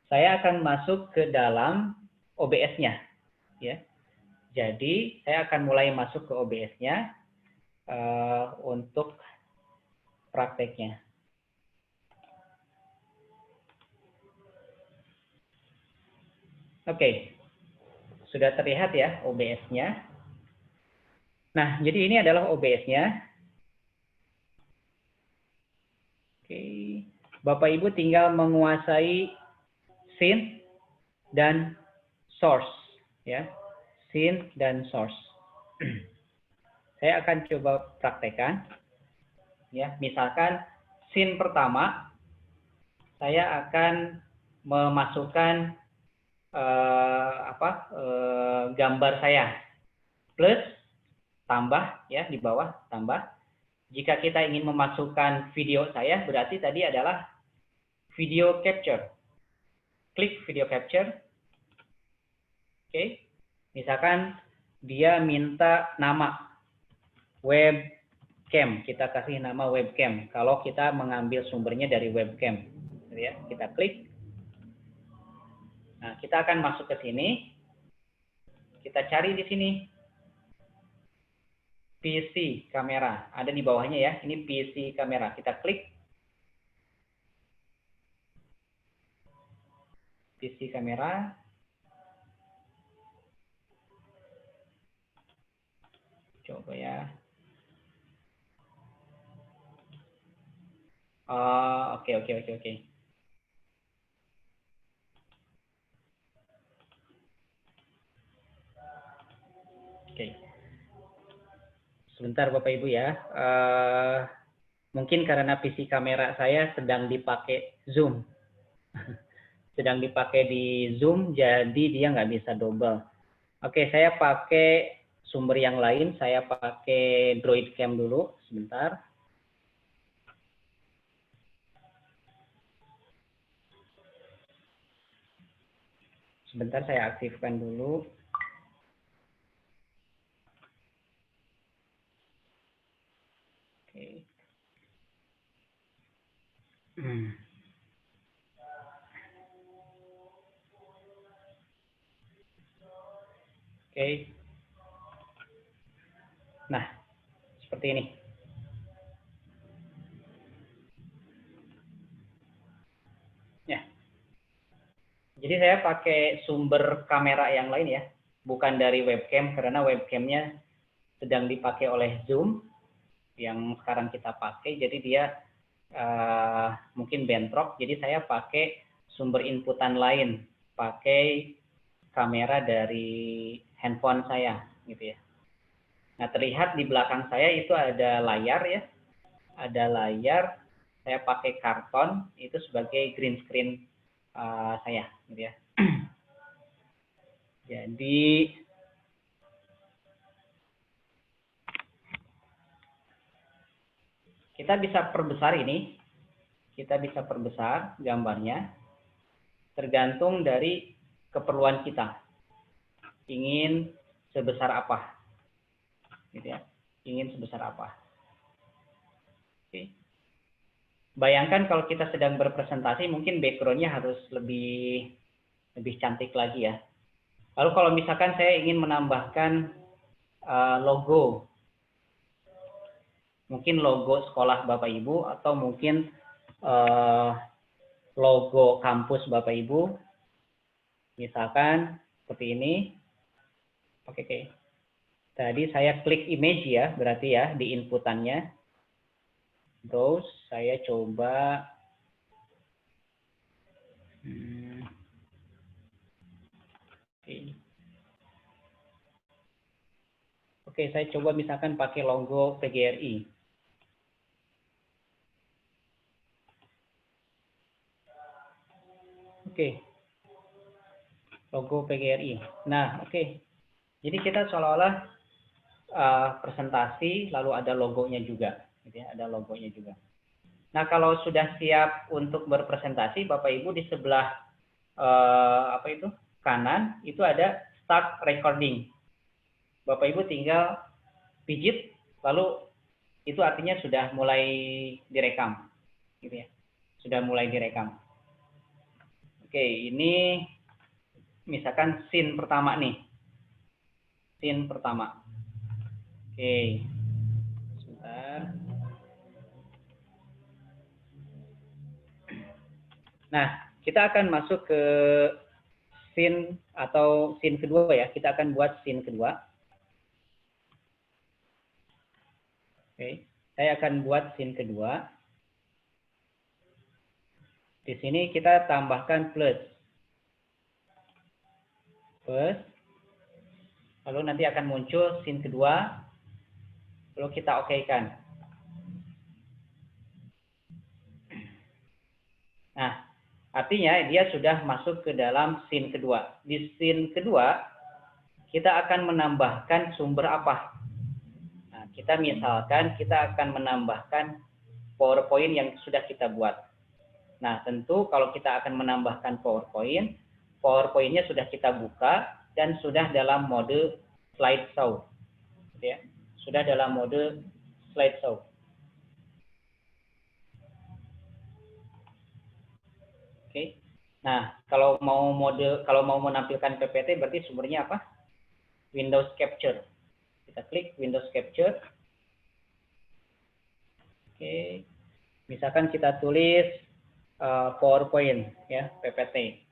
Saya akan masuk ke dalam OBS-nya ya. Jadi, saya akan mulai masuk ke OBS-nya untuk prakteknya. Oke. Sudah terlihat ya OBS-nya. Nah, jadi ini adalah OBS-nya. Oke. Bapak Ibu tinggal menguasai scene dan source ya. Scene dan source. Saya akan coba praktekkan ya. Misalkan scene pertama saya akan memasukkan gambar saya plus tambah ya, di bawah tambah. Jika kita ingin memasukkan video saya, berarti tadi adalah video capture. Klik video capture. Oke. Misalkan dia minta nama webcam, kita kasih nama webcam. Kalau kita mengambil sumbernya dari webcam, ya, kita klik. Nah, kita akan masuk ke sini. Kita cari di sini. PC kamera, ada di bawahnya ya. Ini PC kamera. Kita klik. PC kamera. Coba ya. Oke. Oke. Sebentar Bapak Ibu ya. Mungkin karena PC kamera saya sedang dipakai Zoom. Sedang dipakai di Zoom, jadi dia nggak bisa double. Oke, saya pakai sumber yang lain. Saya pakai Droid Cam dulu, sebentar. Sebentar saya aktifkan dulu. Oke. Oke. Nah, seperti ini. Ya. Jadi saya pakai sumber kamera yang lain ya, bukan dari webcam karena webcamnya sedang dipakai oleh Zoom yang sekarang kita pakai. Jadi dia mungkin bentrok. Jadi saya pakai sumber inputan lain, pakai kamera dari handphone saya, gitu ya. Nah, terlihat di belakang saya itu ada layar ya, ada layar. Saya pakai karton itu sebagai green screen saya, gitu ya. Jadi kita bisa perbesar ini, kita bisa perbesar gambarnya, tergantung dari keperluan kita. Ingin sebesar apa, gitu ya? Ingin sebesar apa? Oke. Bayangkan kalau kita sedang berpresentasi, mungkin background-nya harus lebih cantik lagi ya. Lalu kalau misalkan saya ingin menambahkan logo, mungkin logo sekolah Bapak Ibu atau mungkin logo kampus Bapak Ibu, misalkan seperti ini. Oke. Tadi saya klik image ya, berarti ya di inputannya. Terus saya coba Oke, saya coba misalkan pakai logo PGRI. Oke. Logo PGRI. Nah, oke. Jadi kita seolah-olah presentasi lalu ada logonya juga, gitu ya, ada logonya juga. Nah, kalau sudah siap untuk berpresentasi, Bapak Ibu di sebelah kanan itu ada start recording. Bapak Ibu tinggal pijit, lalu itu artinya sudah mulai direkam, gitu ya, sudah mulai direkam. Oke, ini misalkan scene pertama nih, scene pertama. Oke, sebentar. Nah, kita akan masuk ke scene atau scene kedua ya. Kita akan buat scene kedua. Oke, saya akan buat scene kedua. Di sini kita tambahkan plus. Lalu nanti akan muncul scene kedua. Lalu kita oke-kan. Nah, artinya dia sudah masuk ke dalam scene kedua. Di scene kedua, kita akan menambahkan sumber apa? Nah, kita misalkan kita akan menambahkan PowerPoint yang sudah kita buat. Nah, tentu kalau kita akan menambahkan PowerPoint-nya sudah kita buka dan sudah dalam mode slideshow. Ya, sudah dalam mode slideshow. Oke. Nah, kalau mau menampilkan PPT berarti sumbernya apa? Windows Capture. Kita klik Windows Capture. Oke. Misalkan kita tulis PowerPoint ya, PPT.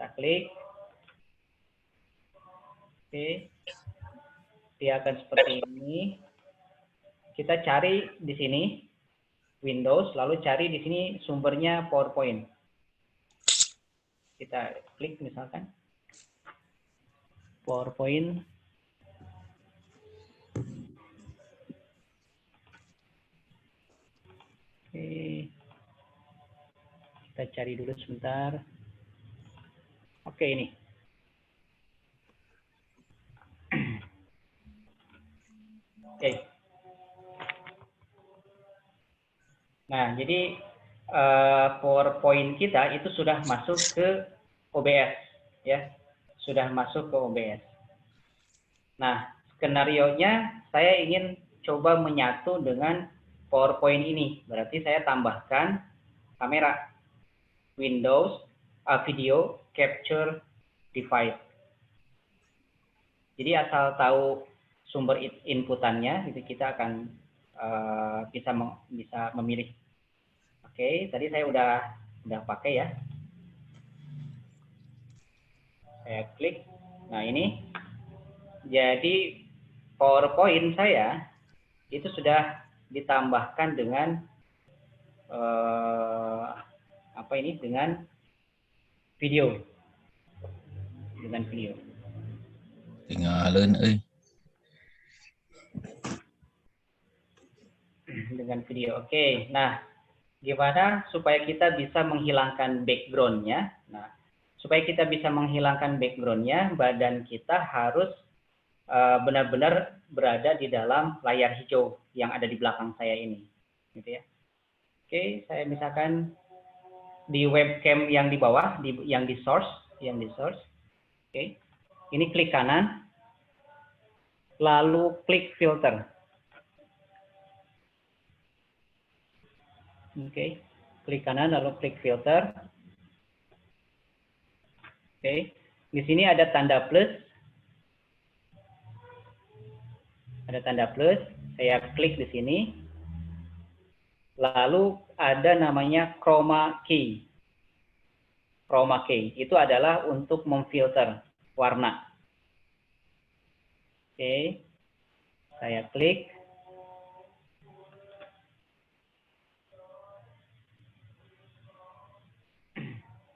Kita klik. Oke. Dia akan seperti ini. Kita cari di sini Windows, lalu cari di sini sumbernya PowerPoint. Kita klik misalkan PowerPoint. Oke. Kita cari dulu sebentar. Oke, ini. Oke. Nah, jadi PowerPoint kita itu sudah masuk ke OBS, ya. Sudah masuk ke OBS. Nah, skenarionya saya ingin coba menyatu dengan PowerPoint ini. Berarti saya tambahkan kamera, Windows, video, capture device. Jadi asal tahu sumber inputannya, itu kita akan bisa memilih. Oke, tadi saya udah pakai ya. Saya klik. Nah, ini jadi PowerPoint saya itu sudah ditambahkan dengan dengan video. Dengan video. Tinggalin Dengan video. Oke. Nah, gimana supaya kita bisa menghilangkan background-nya? Nah, supaya kita bisa menghilangkan background-nya, badan kita harus benar-benar berada di dalam layar hijau yang ada di belakang saya ini, gitu ya. Oke, saya misalkan di webcam yang di bawah, yang di source. Oke, ini klik kanan, lalu klik filter. Oke, klik kanan lalu klik filter. Oke, di sini ada tanda plus. Ada tanda plus, saya klik di sini. Lalu ada namanya chroma key. Chroma key itu adalah untuk memfilter warna. Oke, saya klik.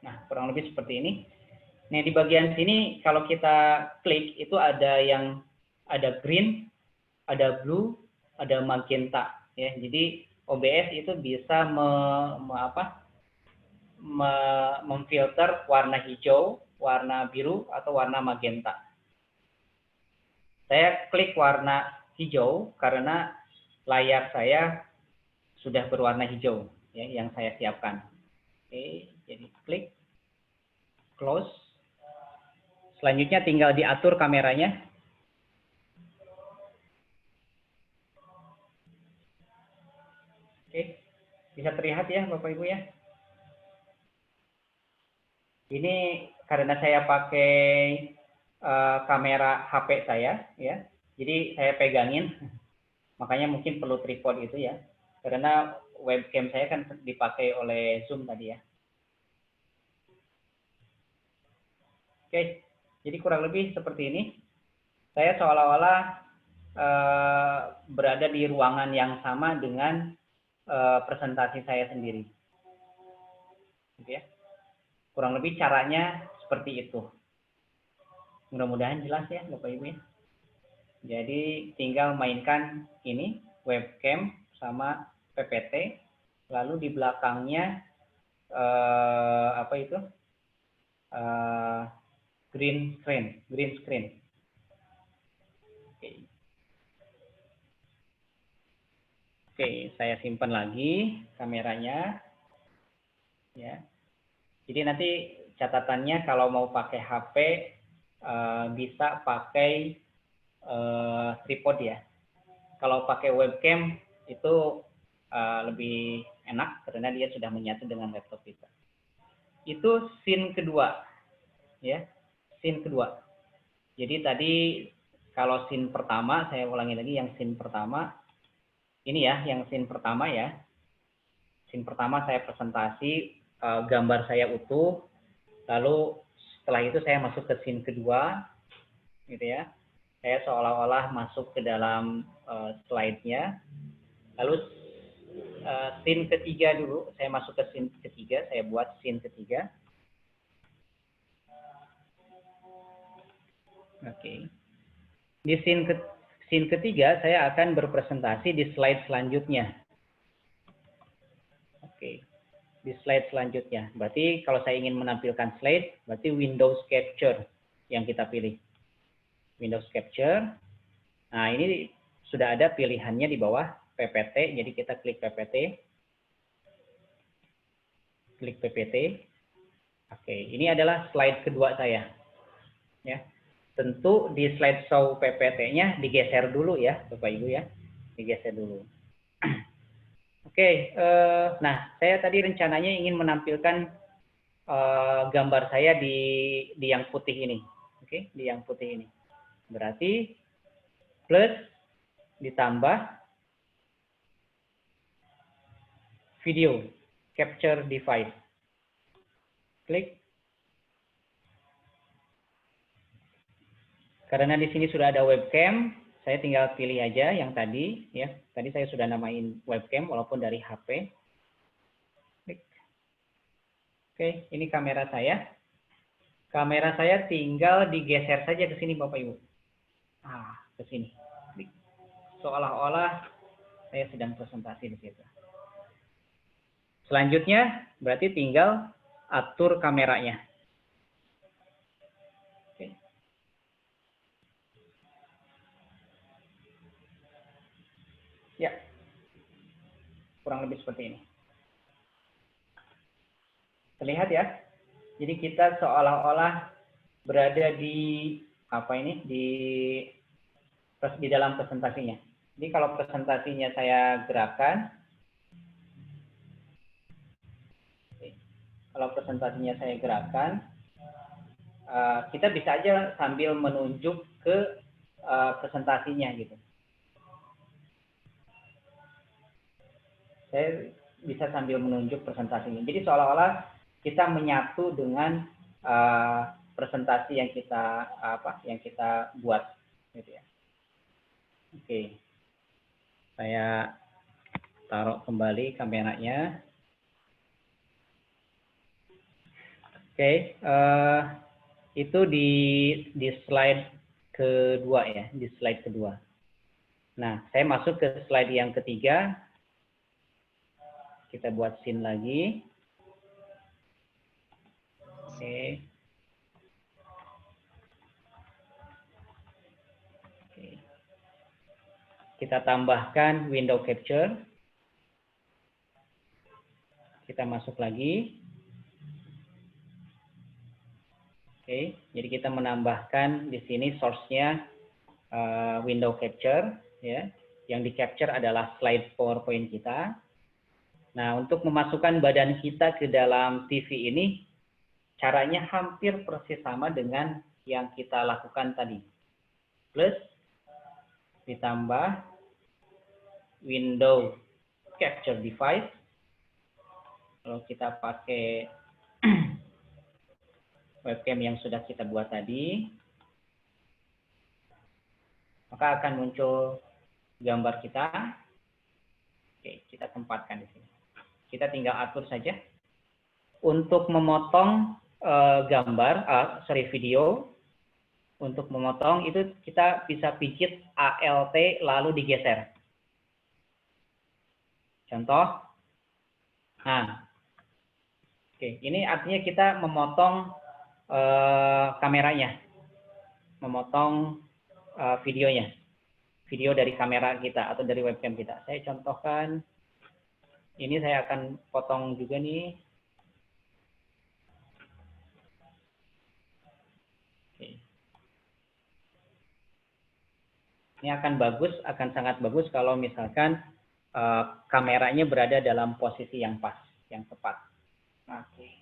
Nah, kurang lebih seperti ini. Nah, di bagian sini kalau kita klik itu ada green, ada blue, ada magenta ya. Jadi OBS itu bisa memfilter warna hijau, warna biru atau warna magenta. Saya klik warna hijau karena layar saya sudah berwarna hijau ya yang saya siapkan. Oke, jadi klik close. Selanjutnya tinggal diatur kameranya. Oke, bisa terlihat ya Bapak Ibu ya. Ini karena saya pakai kamera HP saya ya. Jadi saya pegangin. Makanya mungkin perlu tripod itu ya. Karena webcam saya kan dipakai oleh Zoom tadi ya. Oke, jadi kurang lebih seperti ini. Saya seolah-olah berada di ruangan yang sama dengan presentasi saya sendiri. Gitu ya. Kurang lebih caranya seperti itu. Mudah-mudahan jelas ya Bapak Ibu ya. Jadi tinggal mainkan ini webcam sama PPT, lalu di belakangnya green screen. Oke, saya simpan lagi kameranya. Ya. Jadi nanti catatannya kalau mau pakai HP bisa pakai tripod ya. Kalau pakai webcam itu lebih enak karena dia sudah menyatu dengan laptop kita. Itu scene kedua, ya, scene kedua. Jadi tadi kalau scene pertama, saya ulangi lagi yang scene pertama. Ini ya, yang scene pertama ya. Scene pertama saya presentasi, gambar saya utuh, lalu setelah itu saya masuk ke scene kedua, gitu ya. Saya seolah-olah masuk ke dalam slide-nya. Lalu scene ketiga dulu, saya masuk ke scene ketiga, saya buat scene ketiga. Oke. Di scene ketiga, saya akan berpresentasi di slide selanjutnya. Oke. Di slide selanjutnya. Berarti kalau saya ingin menampilkan slide, berarti Windows Capture yang kita pilih. Windows Capture. Nah, ini sudah ada pilihannya di bawah PPT, jadi kita klik PPT. Klik PPT. Oke, ini adalah slide kedua saya. Ya. Tentu di slideshow PPT-nya digeser dulu ya, Bapak Ibu ya. Digeser dulu. Oke, nah saya tadi rencananya ingin menampilkan gambar saya di yang putih ini. Oke, di yang putih ini. Berarti plus ditambah video capture device. Klik. Karena di sini sudah ada webcam, saya tinggal pilih aja yang tadi ya. Tadi saya sudah namain webcam walaupun dari HP. Klik. Oke, ini kamera saya. Kamera saya tinggal digeser saja ke sini Bapak Ibu. Ke sini. Klik. Seolah-olah saya sedang presentasi di situ. Selanjutnya berarti tinggal atur kameranya. Oke. Ya. Kurang lebih seperti ini. Terlihat ya? Jadi kita seolah-olah berada di di dalam presentasinya. Jadi kalau presentasinya saya gerakkan, kita bisa aja sambil menunjuk ke presentasinya gitu. Saya bisa sambil menunjuk presentasinya. Jadi seolah-olah kita menyatu dengan presentasi yang kita buat, gitu ya. Oke, saya taruh kembali kameranya. Oke, itu di slide kedua ya, di slide kedua. Nah, saya masuk ke slide yang ketiga. Kita buat scene lagi. Oke. Kita tambahkan window capture. Kita masuk lagi. Oke, jadi kita menambahkan di sini source-nya window capture, ya. Yang di capture adalah slide PowerPoint kita. Nah, untuk memasukkan badan kita ke dalam TV ini, caranya hampir persis sama dengan yang kita lakukan tadi. Plus, ditambah window capture device. Kalau kita pakai webcam yang sudah kita buat tadi, maka akan muncul gambar kita. Oke, kita tempatkan di sini. Kita tinggal atur saja. Untuk memotong video, untuk memotong itu kita bisa pijit Alt lalu digeser. Contoh. Nah, oke, ini artinya kita memotong kameranya, memotong videonya, video dari kamera kita atau dari webcam kita. Saya contohkan, ini saya akan potong juga nih. Oke. Ini akan bagus, akan sangat bagus kalau misalkan kameranya berada dalam posisi yang pas, yang tepat. Oke.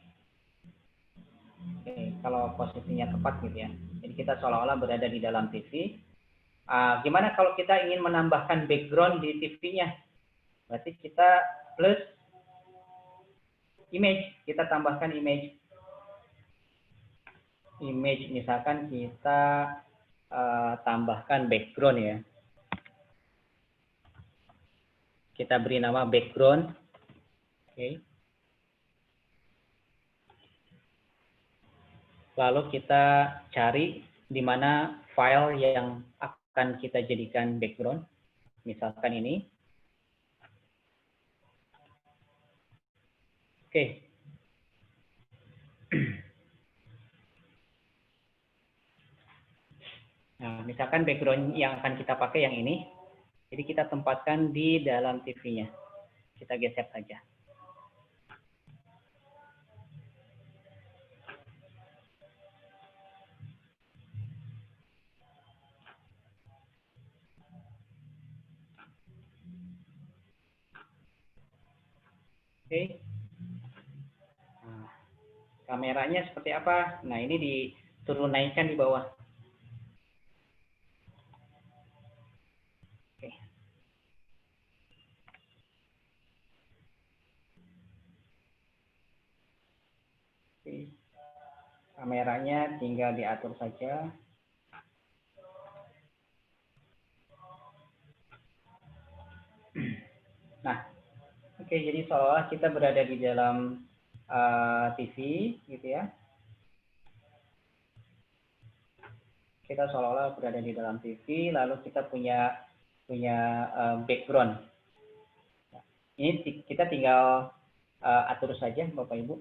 Oke, kalau posisinya tepat gitu ya. Jadi kita seolah-olah berada di dalam TV. Gimana kalau kita ingin menambahkan background di TV-nya? Berarti kita plus image, kita tambahkan image. image, misalkan kita tambahkan background ya. Kita beri nama background. Oke. Lalu kita cari di mana file yang akan kita jadikan background. Misalkan ini. Oke. Nah, misalkan background yang akan kita pakai yang ini. Jadi kita tempatkan di dalam TV-nya. Kita geser saja. Oke. Nah, kameranya seperti apa? Nah, ini diturun naikkan di bawah. Oke. Oke. Kameranya tinggal diatur saja. Nah, oke, jadi seolah kita berada di dalam TV, gitu ya. Kita seolah-olah berada di dalam TV, lalu kita punya background. Ini kita tinggal atur saja, Bapak Ibu.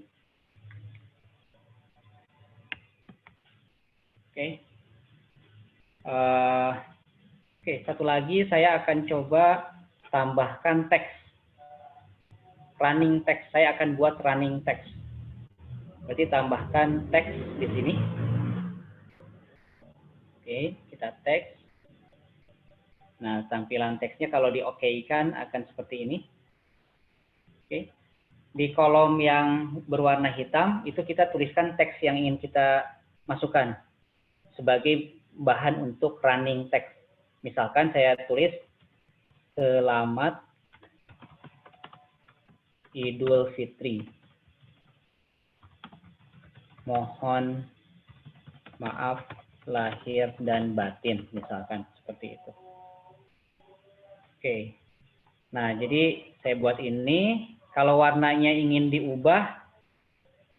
Oke. Oke, satu lagi saya akan coba tambahkan teks. Running text. Saya akan buat running text. Berarti tambahkan teks di sini. Oke, kita teks. Nah, tampilan teksnya kalau di-OK-kan akan seperti ini. Oke. Di kolom yang berwarna hitam, itu kita tuliskan teks yang ingin kita masukkan sebagai bahan untuk running text. Misalkan saya tulis, Selamat Idul Fitri. Mohon maaf lahir dan batin, misalkan seperti itu. Oke. Nah, jadi saya buat ini. Kalau warnanya ingin diubah,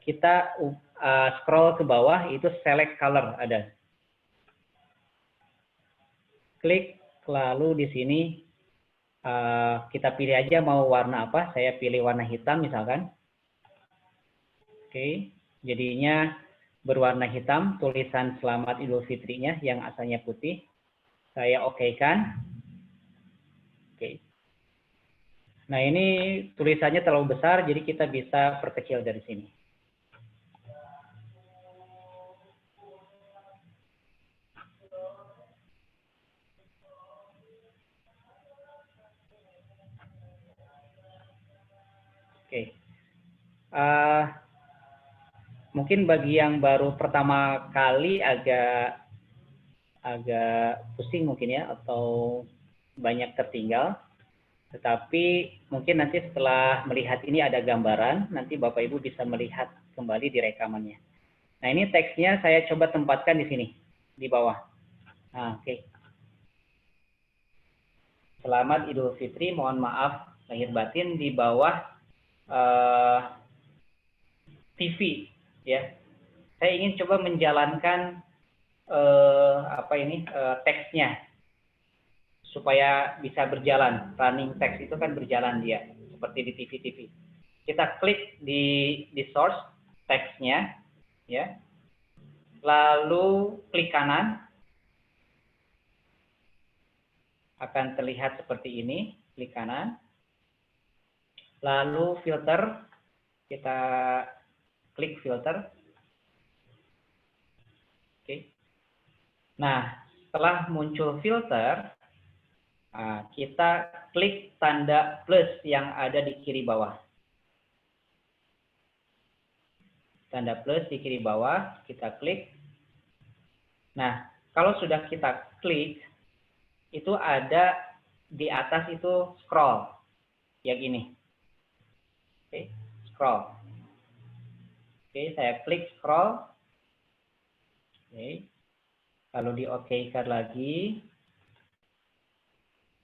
kita scroll ke bawah, itu select color ada. Klik, lalu di sini kita pilih aja mau warna apa. Saya pilih warna hitam misalkan. Oke, jadinya berwarna hitam, tulisan Selamat Idul Fitrinya yang asalnya putih. Saya OK-kan. Oke. Nah, ini tulisannya terlalu besar, jadi kita bisa perkecil dari sini. Oke. Mungkin bagi yang baru pertama kali agak pusing mungkin ya, atau banyak tertinggal. Tetapi mungkin nanti setelah melihat ini ada gambaran, nanti Bapak Ibu bisa melihat kembali di rekamannya. Nah, ini teksnya saya coba tempatkan di sini, di bawah. Nah, oke. Selamat Idul Fitri, mohon maaf lahir batin, di bawah TV, ya. Saya ingin coba menjalankan teksnya supaya bisa berjalan. Running text itu kan berjalan dia, seperti di TV-TV. Kita klik di source teksnya, ya. Lalu klik kanan, akan terlihat seperti ini. Klik kanan. Lalu filter, kita klik filter. Oke. Nah, setelah muncul filter, kita klik tanda plus yang ada di kiri bawah. Tanda plus di kiri bawah, kita klik. Nah, kalau sudah kita klik, itu ada di atas itu scroll, yang ini. Oke, scroll. Oke, saya klik scroll. Oke. Kalau di OK-kan lagi.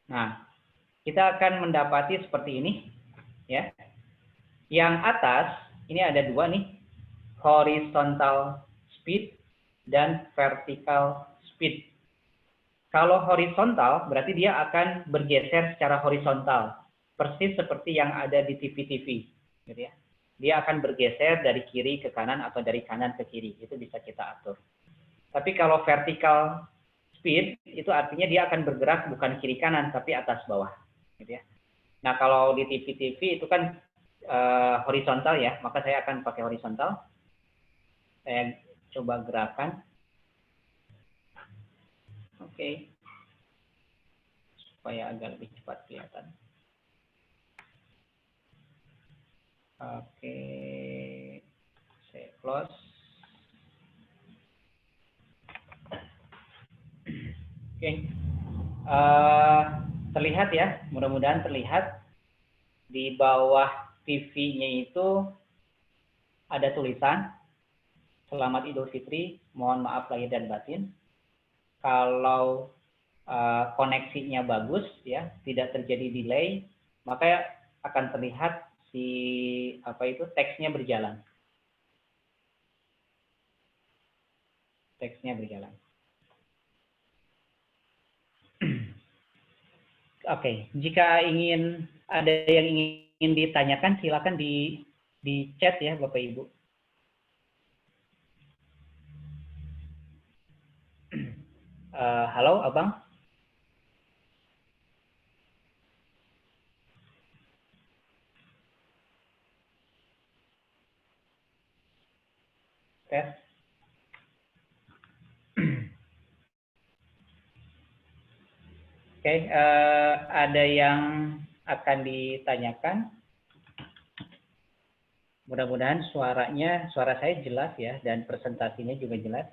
Nah, kita akan mendapati seperti ini. Ya. Yang atas, ini ada dua nih. Horizontal speed dan vertical speed. Kalau horizontal, berarti dia akan bergeser secara horizontal. Persis seperti yang ada di TV-TV. Gitu ya. Dia akan bergeser dari kiri ke kanan atau dari kanan ke kiri. Itu bisa kita atur. Tapi kalau vertical speed, itu artinya dia akan bergerak bukan kiri kanan, tapi atas bawah. Gitu ya. Nah, kalau di TV-TV itu kan horizontal ya, maka saya akan pakai horizontal. Saya coba gerakan. Oke. Supaya agak lebih cepat kelihatan. Oke. Saya close. Oke. Terlihat ya, mudah-mudahan terlihat di bawah TV-nya itu ada tulisan Selamat Idul Fitri, mohon maaf lahir dan batin. Kalau koneksinya bagus ya, tidak terjadi delay, maka akan terlihat si teksnya berjalan. Teksnya berjalan. Oke, jika ada yang ingin ditanyakan, silakan di chat ya, Bapak Ibu. Halo, Abang. Tes. Oke, ada yang akan ditanyakan. Mudah-mudahan suara saya jelas ya, dan presentasinya juga jelas.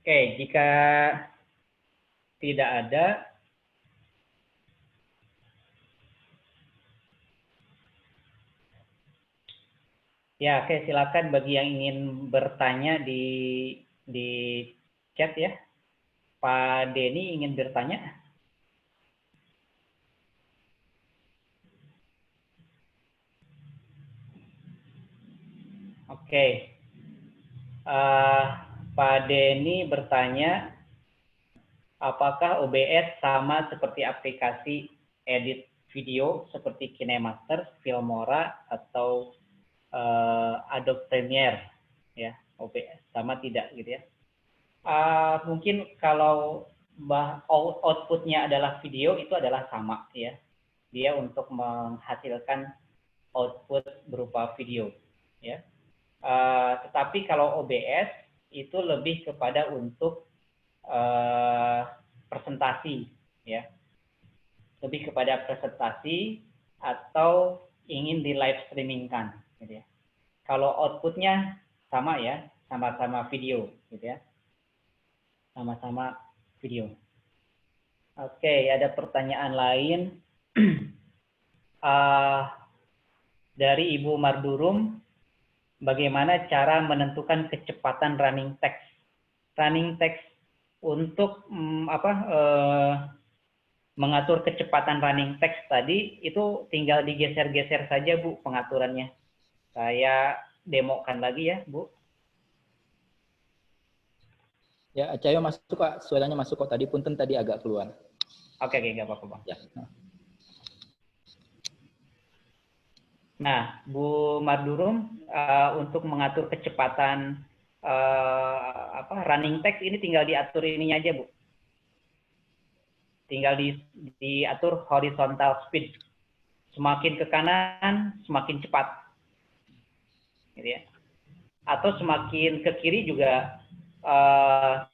Oke, jika tidak ada, ya oke, silakan bagi yang ingin bertanya di chat ya. Pak Denny ingin bertanya. Oke. Pak Denny bertanya, apakah OBS sama seperti aplikasi edit video seperti KineMaster, Filmora, atau Adobe Premiere? Ya, OBS sama tidak gitu ya? Mungkin kalau outputnya adalah video, itu adalah sama ya. Dia untuk menghasilkan output berupa video ya. Tetapi kalau OBS itu lebih kepada untuk presentasi ya. Lebih kepada presentasi atau ingin di live streamingkan gitu ya. Kalau outputnya sama ya, sama-sama video gitu ya. Sama-sama video. Oke, ada pertanyaan lain dari Ibu Mardurum. Bagaimana cara menentukan kecepatan running text? Running text untuk mengatur kecepatan running text tadi itu tinggal digeser-geser saja Bu pengaturannya. Saya demokan lagi ya Bu. Ya, Acayo masuk Pak, suaranya masuk kok. Tadi punten tadi agak keluar. Oke, nggak apa-apa Bang. Ya. Nah, Bu Mardurum, untuk mengatur kecepatan running text ini tinggal diatur ininya aja Bu. Tinggal diatur horizontal speed. Semakin ke kanan, semakin cepat. Gitu ya. Atau semakin ke kiri juga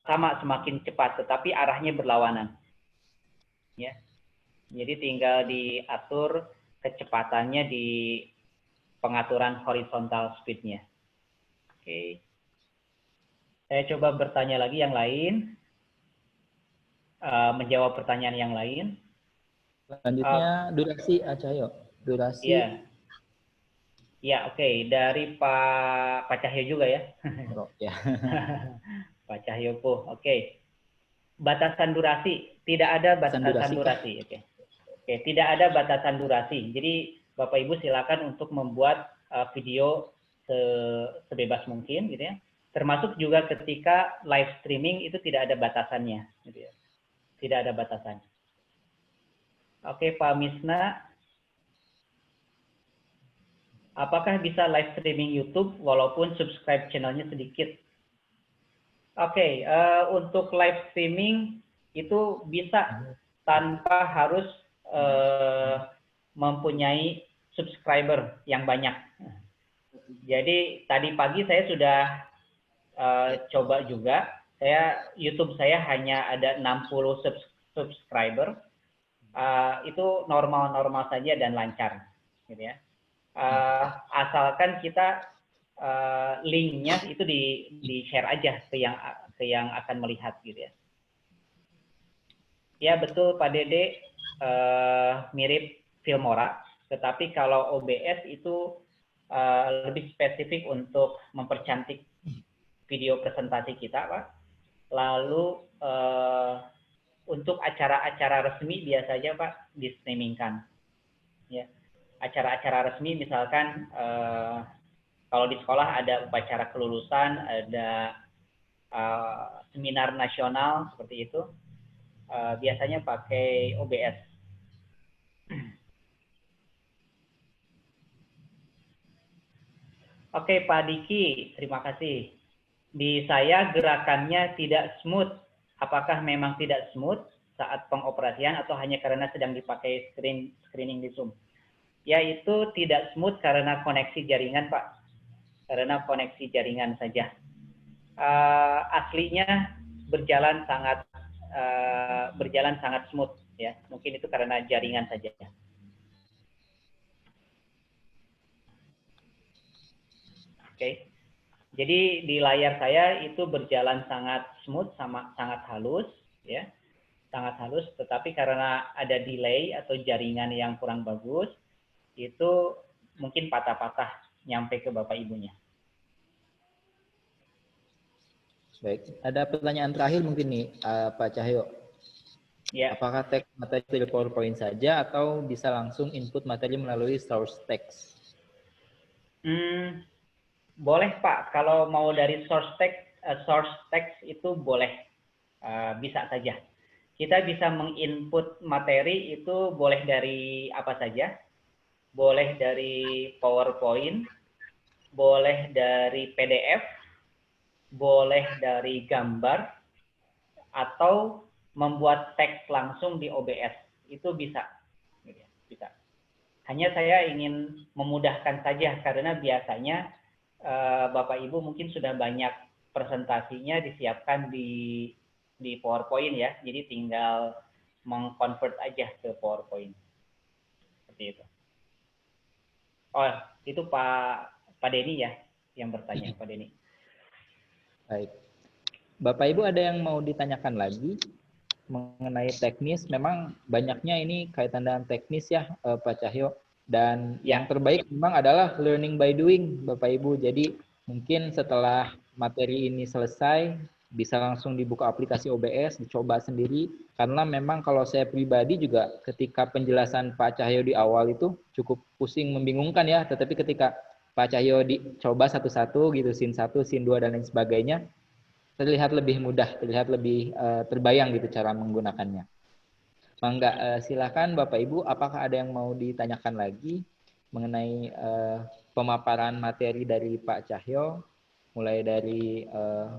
sama, semakin cepat, tetapi arahnya berlawanan. Ya. Jadi tinggal diatur kecepatannya di pengaturan horizontal speed-nya. Oke. Saya coba bertanya lagi yang lain. Menjawab pertanyaan yang lain. Selanjutnya durasi Cahyo. Durasi. Iya. Ya, oke. Dari Pak Cahyo juga ya. Ya. Pak Cahyo Po. Oke. Batasan durasi, tidak ada batasan durasi. Oke. Oke, tidak ada batasan durasi. Jadi Bapak Ibu silakan untuk membuat video sebebas mungkin gitu ya. Termasuk juga ketika live streaming itu tidak ada batasannya gitu ya. Tidak ada batasan. Oke, Pak Misna, apakah bisa live streaming YouTube walaupun subscribe channelnya sedikit? Oke, untuk live streaming itu bisa tanpa harus mempunyai subscriber yang banyak. Jadi tadi pagi saya sudah coba juga, YouTube saya hanya ada 60 subscriber, itu normal-normal saja dan lancar, gitu ya. Asalkan kita linknya itu di share aja ke yang akan melihat, gitu ya. Ya betul Pak Dede, mirip Filmora, tetapi kalau OBS itu lebih spesifik untuk mempercantik video presentasi kita, Pak. Lalu untuk acara-acara resmi biasanya Pak di-streamingkan. Ya. Acara-acara resmi misalkan kalau di sekolah ada upacara kelulusan, ada seminar nasional seperti itu, biasanya pakai OBS. Oke, Pak Diki, terima kasih. Di saya gerakannya tidak smooth. Apakah memang tidak smooth saat pengoperasian atau hanya karena sedang dipakai screening di Zoom? Yaitu tidak smooth karena koneksi jaringan, Pak. Karena koneksi jaringan saja. Aslinya berjalan sangat smooth, ya. Mungkin itu karena jaringan saja. Oke. Jadi di layar saya itu berjalan sangat smooth, sangat halus, ya, sangat halus. Tetapi karena ada delay atau jaringan yang kurang bagus, itu mungkin patah-patah nyampe ke Bapak Ibunya. Baik, ada pertanyaan terakhir mungkin nih, Pak Cahyo. Ya. Apakah teks materi dari PowerPoint saja atau bisa langsung input materi melalui source text? Boleh Pak, kalau mau dari source text itu boleh, bisa saja. Kita bisa menginput materi itu boleh dari apa saja, boleh dari PowerPoint, boleh dari PDF, boleh dari gambar, atau membuat teks langsung di OBS, itu bisa. Bisa. Hanya saya ingin memudahkan saja karena biasanya Bapak Ibu mungkin sudah banyak presentasinya disiapkan di PowerPoint ya, jadi tinggal mengconvert aja ke PowerPoint. Seperti itu. Oh, itu Pak Denny ya yang bertanya, Pak Denny. Baik. Bapak Ibu ada yang mau ditanyakan lagi mengenai teknis? Memang banyaknya ini kaitan dengan teknis ya, Pak Cahyo. Dan yang terbaik memang adalah learning by doing, Bapak Ibu. Jadi mungkin setelah materi ini selesai, bisa langsung dibuka aplikasi OBS, dicoba sendiri. Karena memang kalau saya pribadi juga ketika penjelasan Pak Cahyo di awal itu cukup pusing, membingungkan ya. Tetapi ketika Pak Cahyo dicoba satu-satu gitu, scene 1, scene 2, dan lain sebagainya, terlihat lebih mudah, terlihat lebih terbayang gitu cara menggunakannya. Mangga, silakan Bapak Ibu, apakah ada yang mau ditanyakan lagi mengenai pemaparan materi dari Pak Cahyo, mulai dari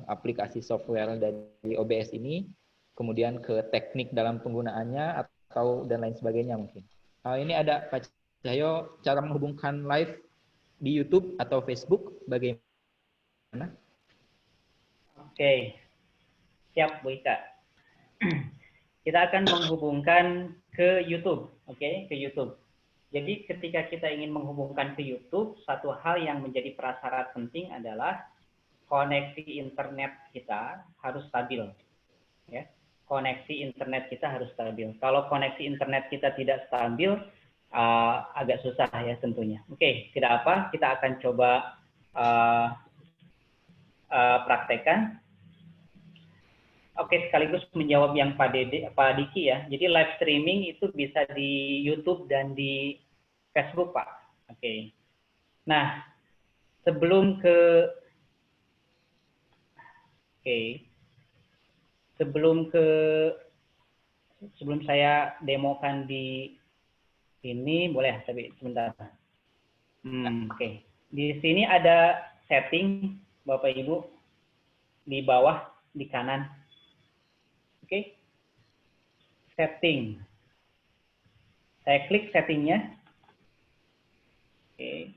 aplikasi software dari OBS ini, kemudian ke teknik dalam penggunaannya, atau dan lain sebagainya mungkin. Ini ada Pak Cahyo, cara menghubungkan live di YouTube atau Facebook, bagaimana? Oke, siap Bu Ika. Kita akan menghubungkan ke YouTube, oke, ke YouTube. Jadi ketika kita ingin menghubungkan ke YouTube, satu hal yang menjadi prasyarat penting adalah koneksi internet kita harus stabil, ya. koneksi internet kita harus stabil. Kalau koneksi internet kita tidak stabil, agak susah ya tentunya. Oke, tidak apa, kita akan coba praktekkan. Oke, sekaligus menjawab yang Pak Diki ya. Jadi live streaming itu bisa di YouTube dan di Facebook, Pak. Oke. Nah, sebelum saya demokan di ini, boleh tapi sebentar. Oke. Di sini ada setting, Bapak Ibu, di bawah, di kanan. Oke. Setting. Saya klik settingnya. Oke.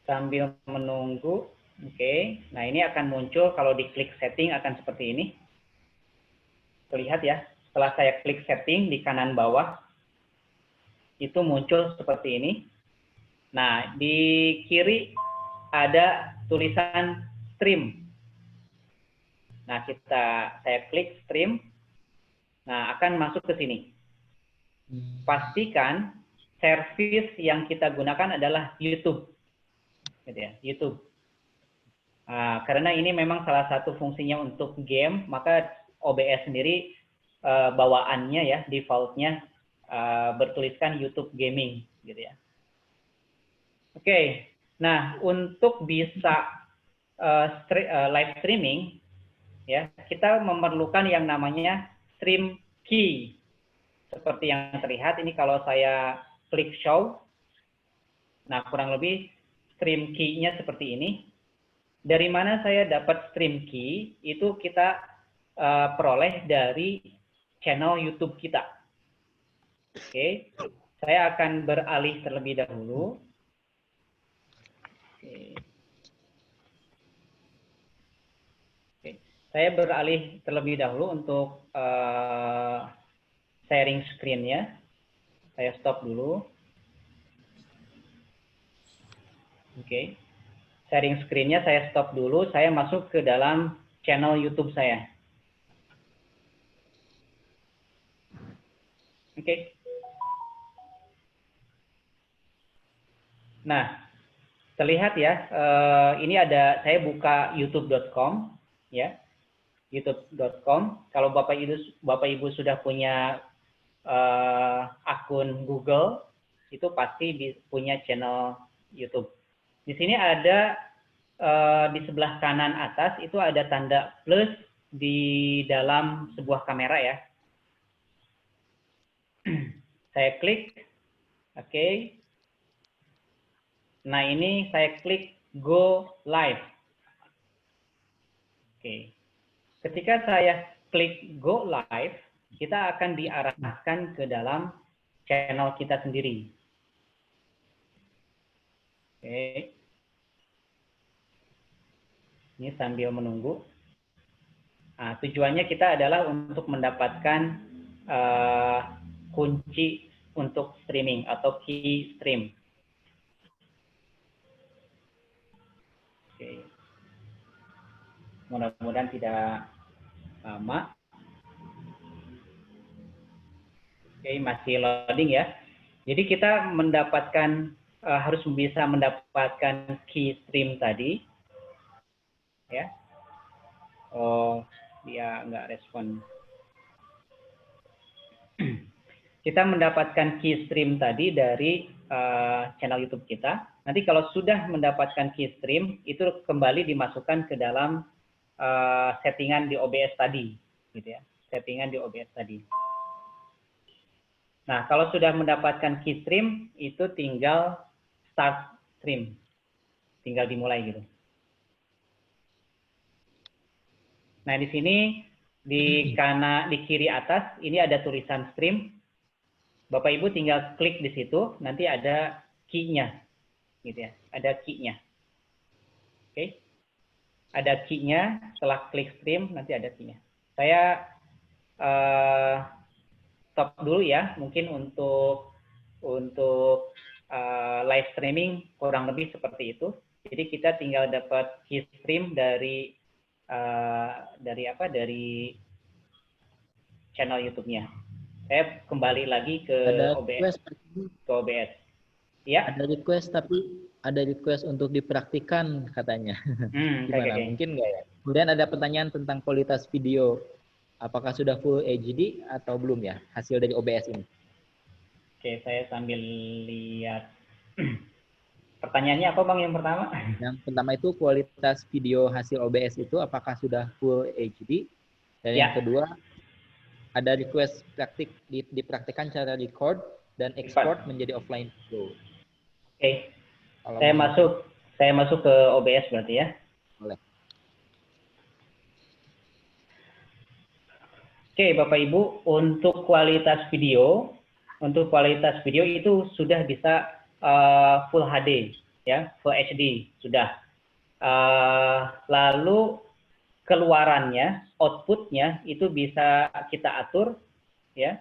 Sambil menunggu. Oke. Nah, ini akan muncul kalau diklik setting akan seperti ini. Terlihat ya. Setelah saya klik setting di kanan bawah, itu muncul seperti ini. Nah, di kiri ada tulisan stream. Nah, saya klik stream. Nah, akan masuk ke sini. Pastikan service yang kita gunakan adalah YouTube. Gitu ya, YouTube. Nah, karena ini memang salah satu fungsinya untuk game, maka OBS sendiri bawaannya ya, defaultnya bertuliskan YouTube Gaming, gitu ya. Oke, nah untuk bisa live streaming, ya kita memerlukan yang namanya stream key. Seperti yang terlihat ini kalau saya klik show, nah kurang lebih stream key-nya seperti ini. Dari mana saya dapat stream key? Itu kita peroleh dari channel YouTube kita. Oke, saya akan beralih terlebih dahulu. Oke. Saya beralih terlebih dahulu untuk sharing screen-nya. Saya stop dulu. Oke. Sharing screen-nya saya stop dulu. Saya masuk ke dalam channel YouTube saya. Oke. Nah, terlihat ya, ini ada, saya buka youtube.com, ya, youtube.com. Kalau Bapak Ibu sudah punya akun Google, itu pasti punya channel YouTube. Di sini ada di sebelah kanan atas itu ada tanda plus di dalam sebuah kamera ya. Saya klik, oke. Nah ini saya klik Go Live. Oke. Ketika saya klik Go Live, kita akan diarahkan ke dalam channel kita sendiri. Oke. Ini sambil menunggu. Nah, tujuannya kita adalah untuk mendapatkan kunci untuk streaming atau key stream. Oke. Mudah-mudahan tidak lama. Oke, masih loading ya. Jadi kita mendapatkan harus bisa mendapatkan key stream tadi, ya. Oh, dia nggak respon. Kita mendapatkan key stream tadi dari channel YouTube kita. Nanti kalau sudah mendapatkan key stream, itu kembali dimasukkan ke dalam settingan di OBS tadi, gitu ya. Settingan di OBS tadi. Nah, kalau sudah mendapatkan key stream, itu tinggal start stream. Tinggal dimulai gitu. Nah, di sini di kiri atas ini ada tulisan stream. Bapak Ibu tinggal klik di situ, nanti ada key-nya. Gitu ya. Ada key-nya. Oke. Ada key-nya, setelah klik stream nanti ada key-nya. Saya stop dulu ya, mungkin untuk live streaming kurang lebih seperti itu. Jadi kita tinggal dapat key stream dari dari channel YouTube-nya. Saya kembali lagi ke Ada OBS. request, Ke OBS. Ya. ada request untuk dipraktikan katanya. Gimana? Okay. Mungkin nggak ya? Kemudian ada pertanyaan tentang kualitas video. Apakah sudah full HD atau belum ya hasil dari OBS ini? Oke, saya sambil lihat. Pertanyaannya apa Bang yang pertama? Yang pertama itu kualitas video hasil OBS itu apakah sudah full HD? Dan yang kedua, ada request dipraktikkan cara record dan export menjadi offline video. Oke. Saya masuk ke OBS berarti ya. Boleh. Oke, Bapak Ibu, untuk kualitas video itu sudah bisa full HD ya, full HD sudah. Lalu keluarannya, outputnya itu bisa kita atur ya.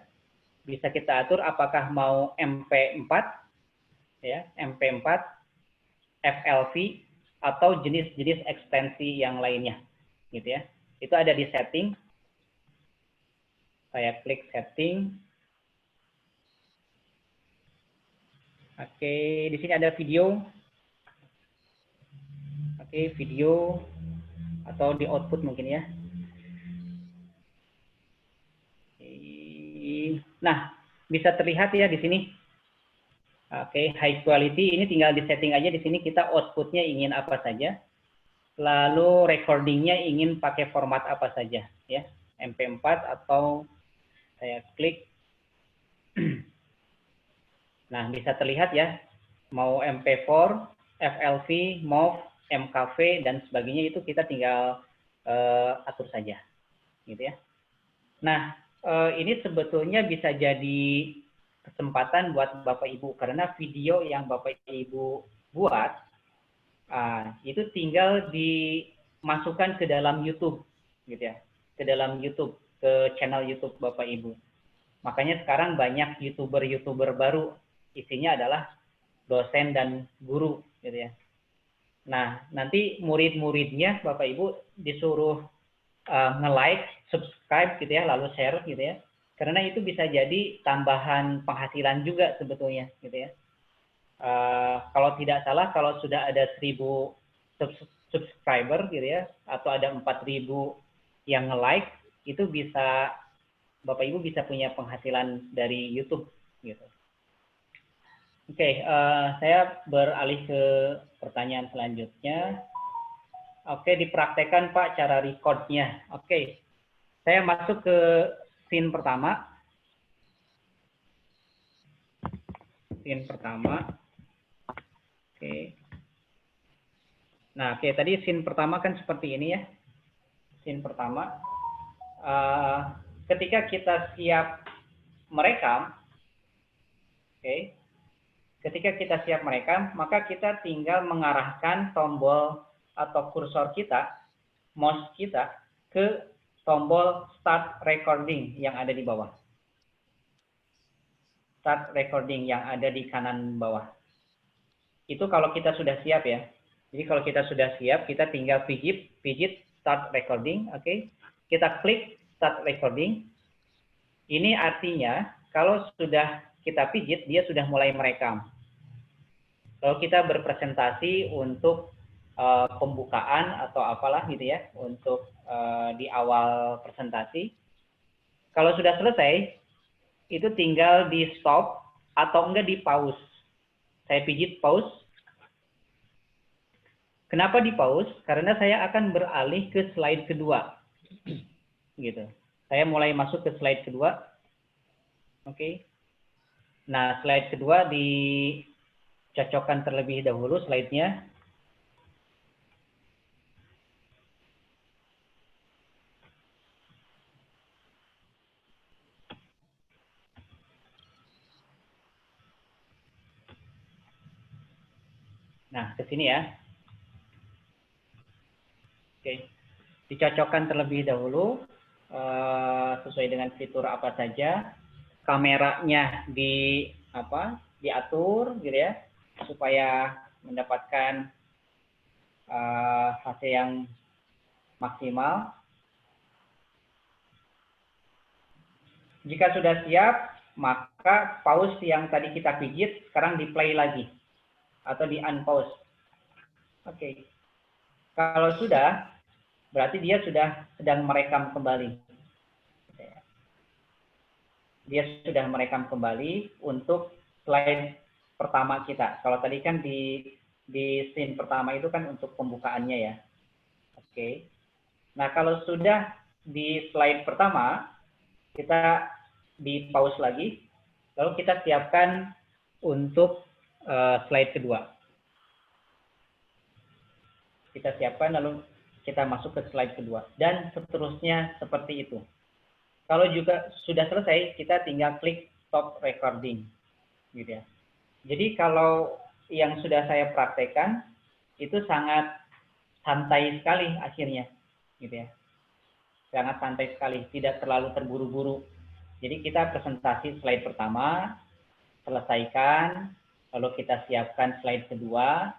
Bisa kita atur apakah mau MP4 ya, MP4, FLV atau jenis-jenis ekstensi yang lainnya gitu ya. Itu ada di setting. Saya klik setting. Oke, di sini ada video. Oke, video atau di output mungkin ya. Nah, bisa terlihat ya di sini. Oke, high quality ini tinggal di setting aja di sini kita outputnya ingin apa saja. Lalu recordingnya ingin pakai format apa saja ya. MP4 atau saya klik. Nah, bisa terlihat ya, mau MP4, FLV, MOV, MKV, dan sebagainya itu kita tinggal atur saja. Gitu ya. Nah, ini sebetulnya bisa jadi kesempatan buat Bapak Ibu, karena video yang Bapak Ibu buat, itu tinggal dimasukkan ke dalam YouTube. Gitu ya, ke dalam YouTube, ke channel YouTube Bapak Ibu. Makanya sekarang banyak YouTuber baru, isinya adalah dosen dan guru gitu ya. Nah, nanti murid-muridnya Bapak Ibu disuruh nge-like, subscribe gitu ya, lalu share gitu ya. Karena itu bisa jadi tambahan penghasilan juga sebetulnya gitu ya. Kalau tidak salah, kalau sudah ada 1000 subscriber gitu ya, atau ada 4000 yang nge-like, itu bisa Bapak Ibu bisa punya penghasilan dari YouTube gitu. Oke, saya beralih ke pertanyaan selanjutnya. Oke, dipraktekkan Pak cara recordnya. Oke, saya masuk ke scene pertama. Oke. Nah, oke, tadi scene pertama kan seperti ini ya. Scene pertama. Ketika kita siap merekam, oke. Ketika kita siap merekam, maka kita tinggal mengarahkan tombol atau kursor kita, mouse kita, ke tombol start recording yang ada di bawah. Start recording yang ada di kanan bawah. Itu kalau kita sudah siap ya. Jadi kalau kita sudah siap, kita tinggal pijit start recording, oke. Kita klik start recording. Ini artinya kalau sudah kita pijit, dia sudah mulai merekam. Kalau kita berpresentasi untuk pembukaan atau apalah gitu ya, untuk di awal presentasi, kalau sudah selesai, itu tinggal di stop atau enggak di pause. Saya pijit pause. Kenapa di pause? Karena saya akan beralih ke slide kedua. Gitu. Saya mulai masuk ke slide kedua. Oke. Nah, slide kedua dicocokkan terlebih dahulu slide-nya. Nah, ke sini ya. Oke. Dicocokkan terlebih dahulu sesuai dengan fitur apa saja. Kameranya diatur gitu ya, supaya mendapatkan hasil yang maksimal. Jika sudah siap, maka pause yang tadi kita pijit sekarang di play lagi atau di unpause. Oke. Kalau sudah, berarti dia sudah sedang merekam kembali. Dia sudah merekam kembali untuk slide pertama kita. Kalau tadi kan di scene pertama itu kan untuk pembukaannya ya. Oke. Nah, kalau sudah di slide pertama, kita di pause lagi, lalu kita siapkan untuk slide kedua. Kita siapkan, lalu kita masuk ke slide kedua. Dan seterusnya seperti itu. Kalau juga sudah selesai, kita tinggal klik stop recording. Gitu ya. Jadi kalau yang sudah saya praktekkan, itu sangat santai sekali akhirnya. Gitu ya. Sangat santai sekali, tidak terlalu terburu-buru. Jadi kita presentasi slide pertama, selesaikan, lalu kita siapkan slide kedua,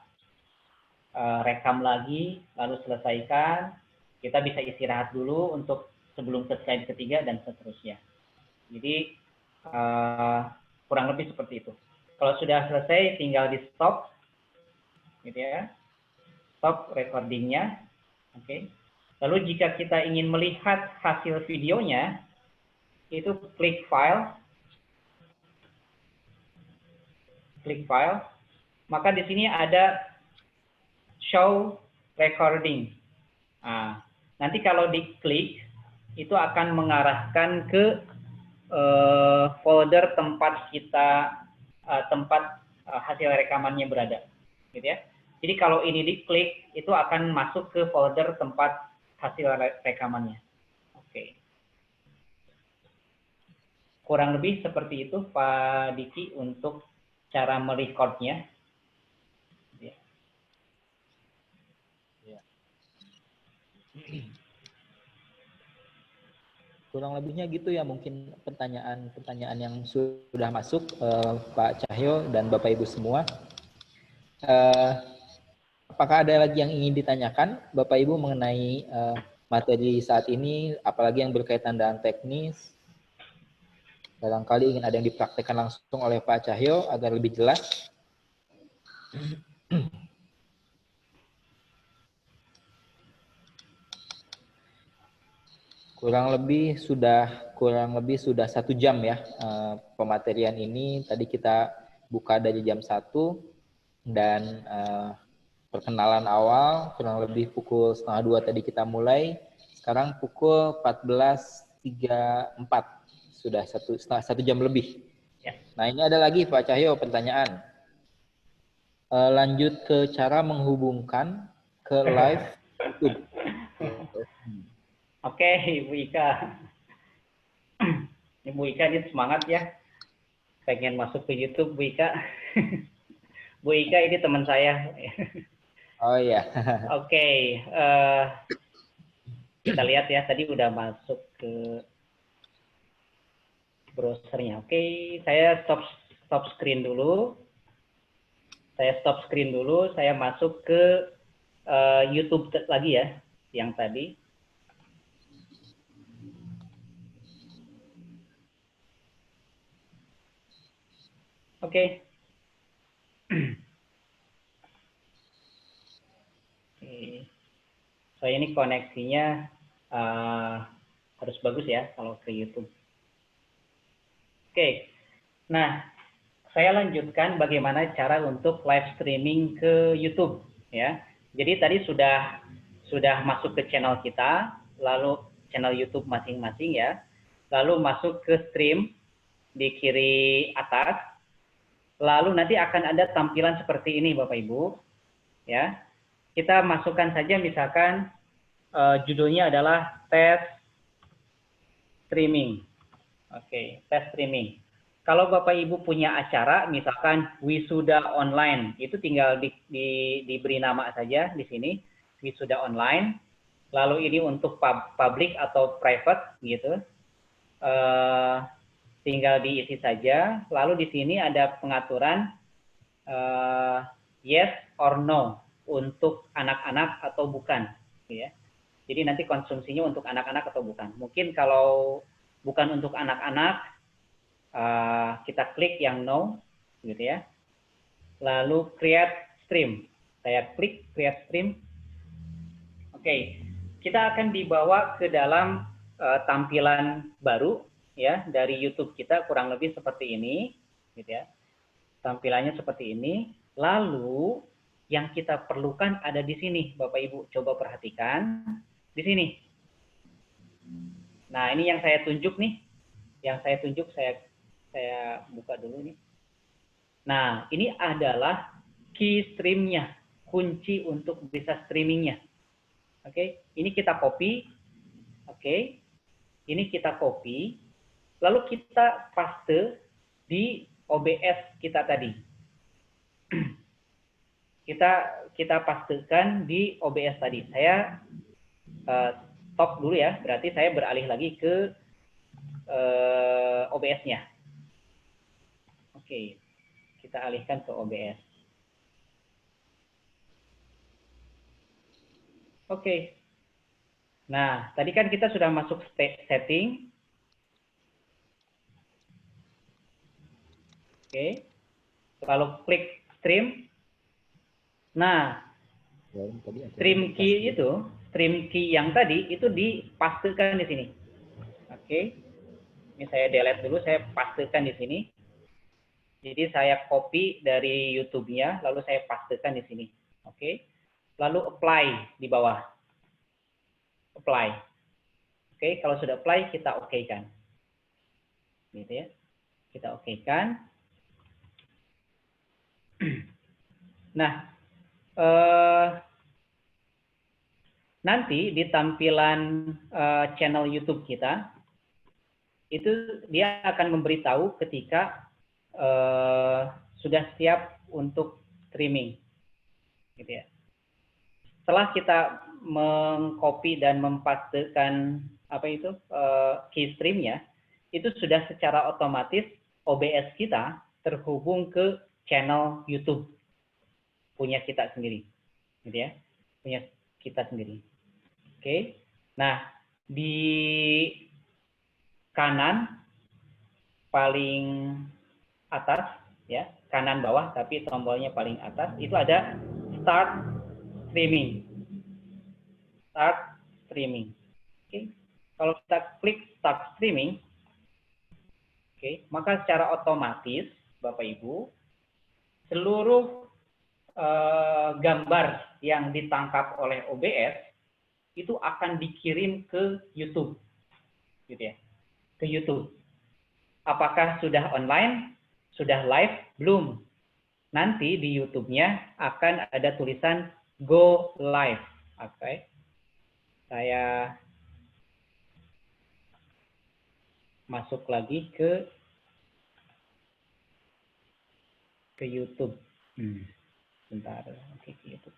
rekam lagi, lalu selesaikan, kita bisa istirahat dulu untuk sebelum ke slide ketiga dan seterusnya. Jadi kurang lebih seperti itu. Kalau sudah selesai, tinggal di stop, gitu ya, stop recordingnya, oke. Lalu jika kita ingin melihat hasil videonya, itu klik file, maka di sini ada show recording. Nah, nanti kalau diklik, itu akan mengarahkan ke folder tempat kita, hasil rekamannya berada, gitu ya. Jadi kalau ini diklik, itu akan masuk ke folder tempat hasil rekamannya. Oke. Kurang lebih seperti itu Pak Diki untuk cara merecordnya. Ya. Kurang lebihnya gitu ya, mungkin pertanyaan yang sudah masuk Pak Cahyo dan Bapak Ibu semua. Apakah ada lagi yang ingin ditanyakan Bapak Ibu mengenai materi saat ini, apalagi yang berkaitan dengan teknis? Barangkali ingin ada yang dipraktekkan langsung oleh Pak Cahyo agar lebih jelas. Kurang lebih sudah 1 jam ya pematerian ini. Tadi kita buka dari jam 1 dan perkenalan awal kurang lebih pukul 1:30 tadi kita mulai. Sekarang pukul 14.34. Sudah 1 jam lebih. Ya. Nah, ini ada lagi Pak Cahyo pertanyaan. Lanjut ke cara menghubungkan ke live YouTube. Oke, Ibu Ika. Ibu Ika ini semangat ya. Pengen masuk ke YouTube, Bu Ika. Bu Ika ini teman saya. Oh iya. Oke, kita lihat ya, tadi udah masuk ke browsernya. Oke, saya stop screen dulu. Saya masuk ke YouTube lagi ya, yang tadi. Oke. Saya ini koneksinya harus bagus ya kalau ke YouTube. Oke. Nah, saya lanjutkan bagaimana cara untuk live streaming ke YouTube ya. Jadi tadi sudah masuk ke channel kita, lalu channel YouTube masing-masing ya. Lalu masuk ke stream di kiri atas. Lalu nanti akan ada tampilan seperti ini Bapak Ibu. Ya. Kita masukkan saja misalkan judulnya adalah tes streaming. Oke, tes streaming. Kalau Bapak Ibu punya acara, misalkan wisuda online, itu tinggal diberi nama saja di sini, wisuda online. Lalu ini untuk public atau private, gitu. Tinggal diisi saja. Lalu di sini ada pengaturan yes or no untuk anak-anak atau bukan, ya. Jadi nanti konsumsinya untuk anak-anak atau bukan. Mungkin kalau bukan untuk anak-anak, kita klik yang no, gitu ya. Lalu create stream. Saya klik create stream. Oke, kita akan dibawa ke dalam tampilan baru ya dari YouTube kita, kurang lebih seperti ini, gitu ya. Tampilannya seperti ini. Lalu yang kita perlukan ada di sini, Bapak Ibu. Coba perhatikan di sini. Nah, ini yang saya tunjuk nih. Yang saya tunjuk, saya buka dulu nih. Nah, ini adalah key stream-nya, kunci untuk bisa streaming-nya. Oke, ini kita copy. Oke, ini kita copy. Lalu kita paste di OBS kita tadi. Kita pastekan di OBS tadi. Saya stop dulu ya, berarti saya beralih lagi ke OBS-nya. Oke, kita alihkan ke OBS. Oke. Nah, tadi kan kita sudah masuk setting. Oke. Lalu klik stream. Nah, stream key yang tadi itu dipastekan di sini. Oke. Ini saya delete dulu, saya pastekan di sini. Jadi saya copy dari YouTube-nya, lalu saya pastekan di sini. Oke. Lalu apply di bawah. Apply. Oke, kalau sudah apply, kita oke-kan. Gitu ya. Kita oke-kan. Nah, nanti di tampilan channel YouTube kita, itu dia akan memberitahu ketika sudah siap untuk streaming. Gitu ya. Setelah kita mengcopy dan mempastekan key stream-nya, itu sudah secara otomatis OBS kita terhubung ke channel YouTube punya kita sendiri, gitu ya, punya kita sendiri. Oke, nah di kanan paling atas ya, kanan bawah tapi tombolnya paling atas itu ada start streaming. Start streaming. Oke. Kalau kita klik start streaming, oke, maka secara otomatis Bapak Ibu seluruh gambar yang ditangkap oleh OBS itu akan dikirim ke YouTube. Gitu ya. Ke YouTube. Apakah sudah online? Sudah live? Belum. Nanti di YouTube-nya akan ada tulisan Go Live. Oke. Saya masuk lagi ke YouTube. Bentar. Oke, ke YouTube.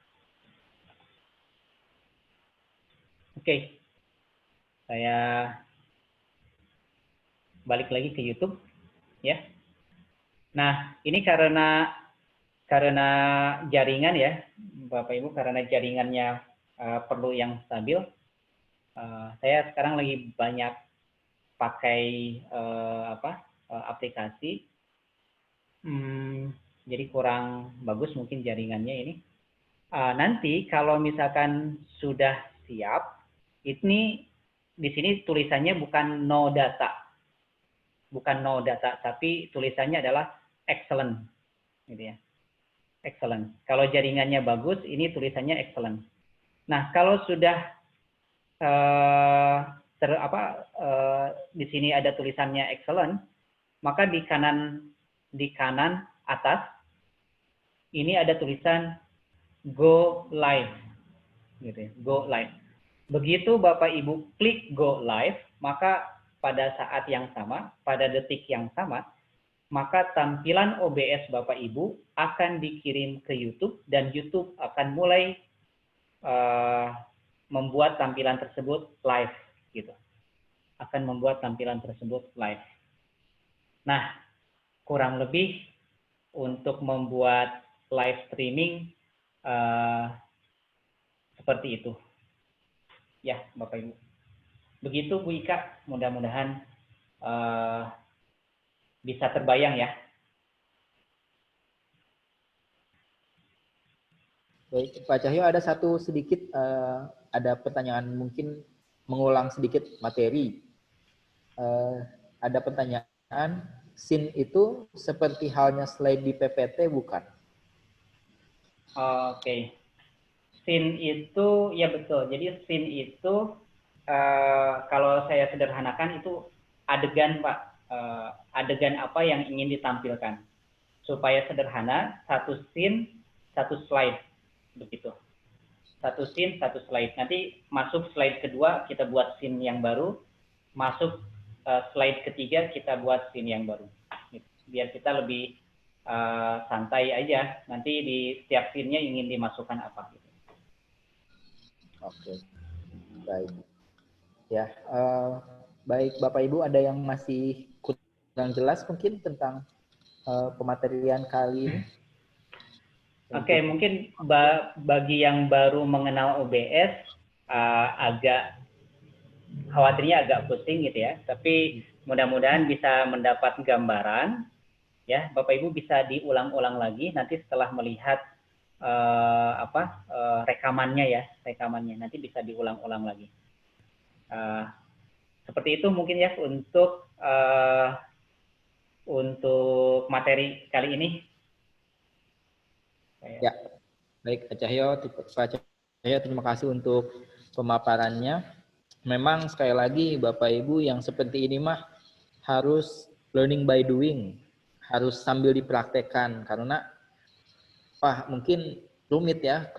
Oke. Saya balik lagi ke YouTube ya. Nah, ini karena jaringan ya, Bapak Ibu, karena jaringannya perlu yang stabil. Saya sekarang lagi banyak pakai aplikasi, jadi kurang bagus mungkin jaringannya ini. Nanti kalau misalkan sudah siap, ini di sini tulisannya bukan no data, tapi tulisannya adalah excellent, gitu ya, excellent. Kalau jaringannya bagus, ini tulisannya excellent. Nah, kalau sudah di sini ada tulisannya excellent, maka di kanan atas ini ada tulisan go live, gitu ya, go live. Begitu Bapak Ibu klik go live, maka pada saat yang sama, pada detik yang sama, maka tampilan OBS Bapak Ibu akan dikirim ke YouTube dan YouTube akan mulai membuat tampilan tersebut live, gitu. Akan membuat tampilan tersebut live. Nah, kurang lebih untuk membuat live streaming seperti itu. ya Bapak Ibu. Begitu Bu Ika, mudah-mudahan bisa terbayang ya. Baik, Pak Cahyo, ada satu sedikit, ada pertanyaan mungkin mengulang sedikit materi. Ada pertanyaan, scene itu seperti halnya slide di PPT bukan? Oke. Scene itu, ya betul. Jadi scene itu, kalau saya sederhanakan itu adegan Pak. Adegan apa yang ingin ditampilkan. Supaya sederhana, satu scene, satu slide. Begitu. Satu scene, satu slide. Nanti masuk slide kedua, kita buat scene yang baru. Masuk slide ketiga, kita buat scene yang baru. Biar kita lebih santai aja. Nanti di setiap scene-nya ingin dimasukkan apa. Gitu. Oke, baik. Ya, baik Bapak Ibu, ada yang masih kurang jelas mungkin tentang pematerian kali ini? Oke, mungkin bagi yang baru mengenal OBS agak khawatirnya agak pusing gitu ya. Tapi mudah-mudahan bisa mendapat gambaran ya. Bapak Ibu bisa diulang-ulang lagi nanti setelah melihat rekamannya nanti bisa diulang-ulang lagi. Seperti itu mungkin ya untuk materi kali ini. Ya, baik Pak Cahyo, terima kasih untuk pemaparannya. Memang sekali lagi Bapak Ibu yang seperti ini mah harus learning by doing, harus sambil dipraktekkan karena mungkin rumit ya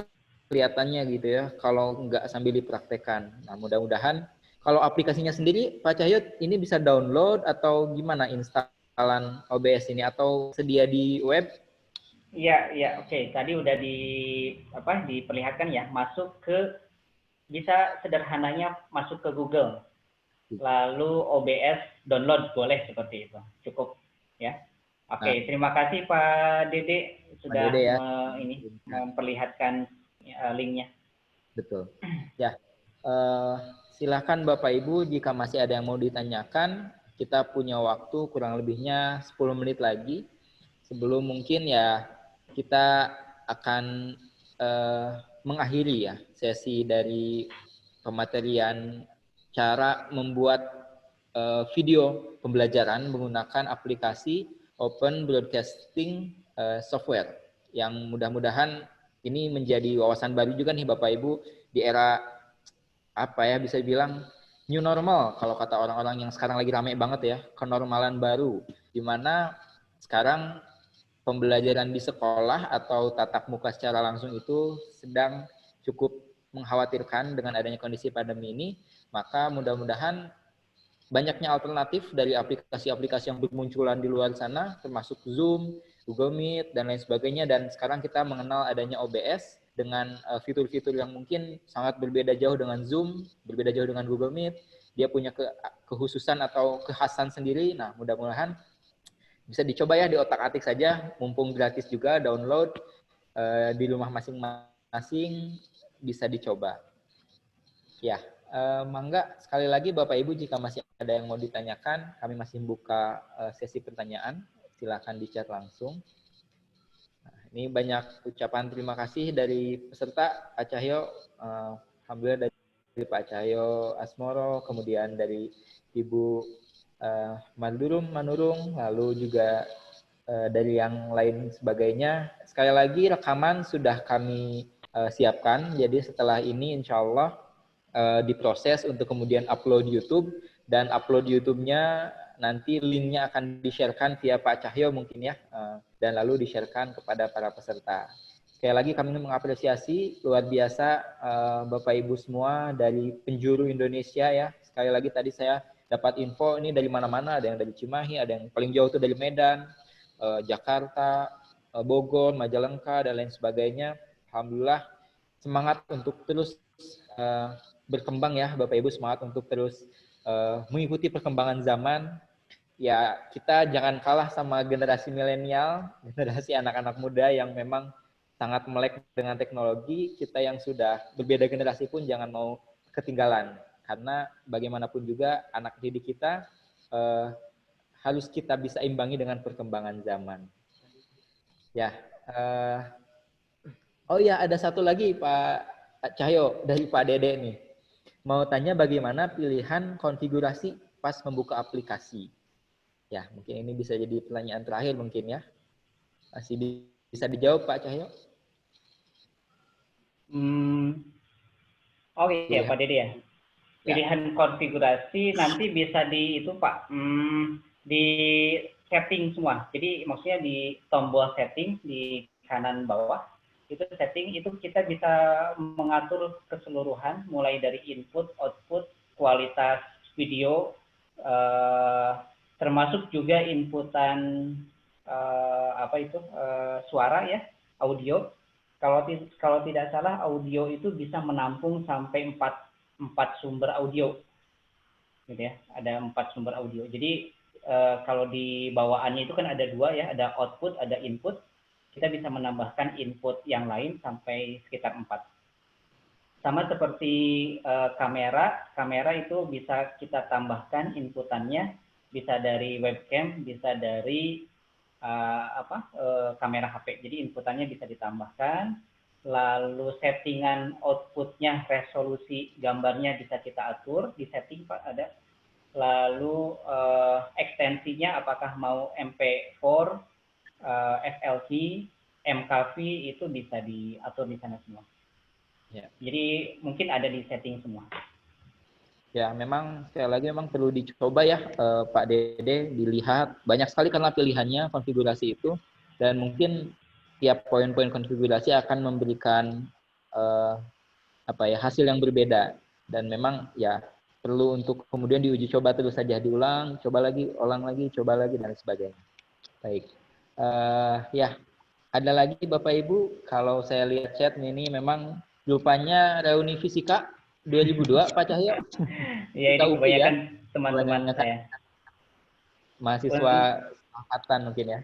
kelihatannya gitu ya kalau nggak sambil dipraktekkan. Nah, mudah-mudahan kalau aplikasinya sendiri Pak Cahyo ini bisa download atau gimana instalan OBS ini atau sedia di web? Iya, oke. Tadi udah diperlihatkan ya, bisa sederhananya masuk ke Google. Lalu OBS download boleh seperti itu. Cukup ya. Oke, terima kasih Pak Dede sudah Dede ya. memperlihatkan linknya. Betul. Ya. Silakan Bapak Ibu jika masih ada yang mau ditanyakan, kita punya waktu kurang lebihnya 10 menit lagi. Sebelum mungkin ya kita akan mengakhiri ya sesi dari pematerian cara membuat video pembelajaran menggunakan aplikasi Open Broadcasting Software yang mudah-mudahan ini menjadi wawasan baru juga nih Bapak Ibu di era bisa bilang new normal kalau kata orang-orang yang sekarang lagi ramai banget ya, kenormalan baru di mana sekarang pembelajaran di sekolah atau tatap muka secara langsung itu sedang cukup mengkhawatirkan dengan adanya kondisi pandemi ini, maka mudah-mudahan banyaknya alternatif dari aplikasi-aplikasi yang bermunculan di luar sana, termasuk Zoom, Google Meet, dan lain sebagainya, dan sekarang kita mengenal adanya OBS dengan fitur-fitur yang mungkin sangat berbeda jauh dengan Zoom, berbeda jauh dengan Google Meet, dia punya kekhususan atau kekhasan sendiri. Nah, mudah-mudahan bisa dicoba ya, di otak-atik saja, mumpung gratis juga, download di rumah masing-masing bisa dicoba. Ya, mangga sekali lagi Bapak Ibu jika masih ada yang mau ditanyakan, kami masih buka sesi pertanyaan, silakan di chat langsung. Nah, ini banyak ucapan terima kasih dari peserta Pak Cahyo, alhamdulillah dari Pak Cahyo Asmoro, kemudian dari Ibu Manurung, lalu juga dari yang lain sebagainya. Sekali lagi rekaman sudah kami siapkan, jadi setelah ini insya Allah diproses untuk kemudian upload YouTube, dan upload YouTube-nya nanti linknya akan di-sharekan via Pak Cahyo mungkin ya, dan lalu di-sharekan kepada para peserta. Sekali lagi kami mengapresiasi luar biasa Bapak Ibu semua dari penjuru Indonesia ya. Sekali lagi tadi saya dapat info ini dari mana-mana, ada yang dari Cimahi, ada yang paling jauh itu dari Medan, Jakarta, Bogor, Majalengka, dan lain sebagainya. Alhamdulillah semangat untuk terus berkembang ya Bapak Ibu, semangat untuk terus mengikuti perkembangan zaman. Ya kita jangan kalah sama generasi milenial, generasi anak-anak muda yang memang sangat melek dengan teknologi. Kita yang sudah berbeda generasi pun jangan mau ketinggalan. Karena bagaimanapun juga anak didik kita harus kita bisa imbangi dengan perkembangan zaman. Ya, oh ya, ada satu lagi Pak Cahyo dari Pak Dede nih. Mau tanya bagaimana pilihan konfigurasi pas membuka aplikasi. Ya, mungkin ini bisa jadi pertanyaan terakhir mungkin ya. Masih bisa dijawab Pak Cahyo? Oh iya Pak Dede ya. Pilihan konfigurasi nanti bisa di itu Pak, di setting semua. Jadi maksudnya di tombol setting di kanan bawah itu setting itu kita bisa mengatur keseluruhan mulai dari input, output, kualitas video, termasuk juga inputan suara ya, audio. Kalau tidak salah audio itu bisa menampung sampai 4 sumber audio, gitu ya. Ada 4 sumber audio. Jadi kalau di bawaannya itu kan ada 2 ya, ada output, ada input. Kita bisa menambahkan input yang lain sampai sekitar 4. Sama seperti kamera itu bisa kita tambahkan inputannya, bisa dari webcam, bisa dari kamera HP. Jadi inputannya bisa ditambahkan. Lalu settingan outputnya, resolusi gambarnya bisa kita atur di setting Pak ada. Lalu ekstensinya apakah mau MP4, SLC, MKV itu bisa diatur di sana semua. Ya. Jadi mungkin ada di setting semua. Ya, memang sekali lagi memang perlu dicoba ya Pak Dede, dilihat banyak sekali karena pilihannya konfigurasi itu, dan mungkin tiap poin-poin konfigurasi akan memberikan hasil yang berbeda, dan memang ya perlu untuk kemudian diuji coba terus saja, diulang, coba lagi, ulang lagi, coba lagi dan sebagainya. Baik, ya ada lagi Bapak Ibu, kalau saya lihat chat ini memang rupanya reuni fisika 2002 Pak Cahyo. Iya, ini kebanyakan teman-teman saya. Mahasiswa angkatan mungkin ya.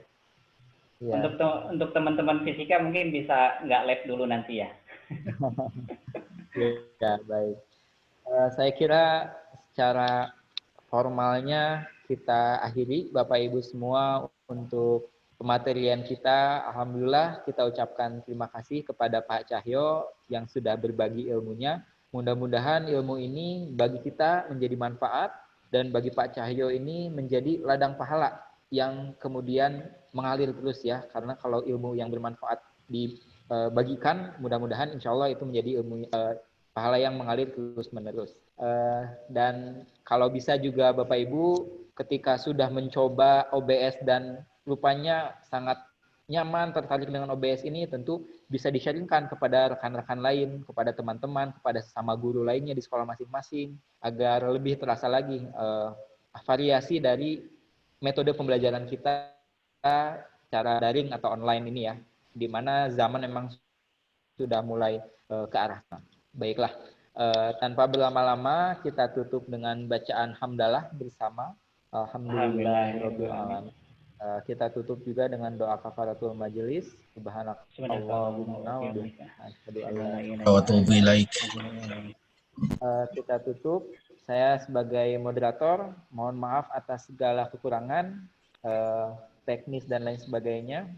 Ya. Untuk teman-teman fisika mungkin bisa nggak lab dulu nanti ya. Ya, baik. Saya kira secara formalnya kita akhiri Bapak Ibu semua untuk pematerian kita. Alhamdulillah kita ucapkan terima kasih kepada Pak Cahyo yang sudah berbagi ilmunya. Mudah-mudahan ilmu ini bagi kita menjadi manfaat, dan bagi Pak Cahyo ini menjadi ladang pahala yang kemudian mengalir terus ya. Karena kalau ilmu yang bermanfaat dibagikan, mudah-mudahan insya Allah itu menjadi ilmu pahala yang mengalir terus-menerus. Dan kalau bisa juga Bapak Ibu ketika sudah mencoba OBS dan rupanya sangat nyaman, tertarik dengan OBS ini, tentu bisa di-sharingkan kepada rekan-rekan lain, kepada teman-teman, kepada sesama guru lainnya di sekolah masing-masing, agar lebih terasa lagi variasi dari metode pembelajaran kita secara daring atau online ini ya, di mana zaman memang sudah mulai ke arah sana. Baiklah, tanpa berlama-lama kita tutup dengan bacaan hamdalah bersama. Alhamdulillahirabbil alamin. Kita tutup juga dengan doa kafaratul majelis. Subhanakallahumma wa bihamdika. Kita tutup. Saya sebagai moderator, mohon maaf atas segala kekurangan teknis dan lain sebagainya.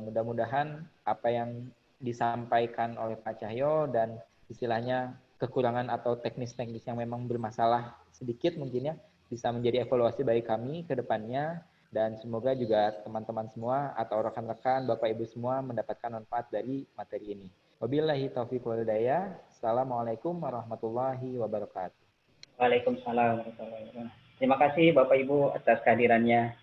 Mudah-mudahan apa yang disampaikan oleh Pak Cahyo dan istilahnya kekurangan atau teknis-teknis yang memang bermasalah sedikit mungkin ya, bisa menjadi evaluasi bagi kami ke depannya, dan semoga juga teman-teman semua atau rekan-rekan Bapak Ibu semua mendapatkan manfaat dari materi ini. Wabillahi taufiq wal hidayah. Assalamualaikum warahmatullahi wabarakatuh. Waalaikumsalam warahmatullahi wabarakatuh. Terima kasih Bapak Ibu atas kehadirannya.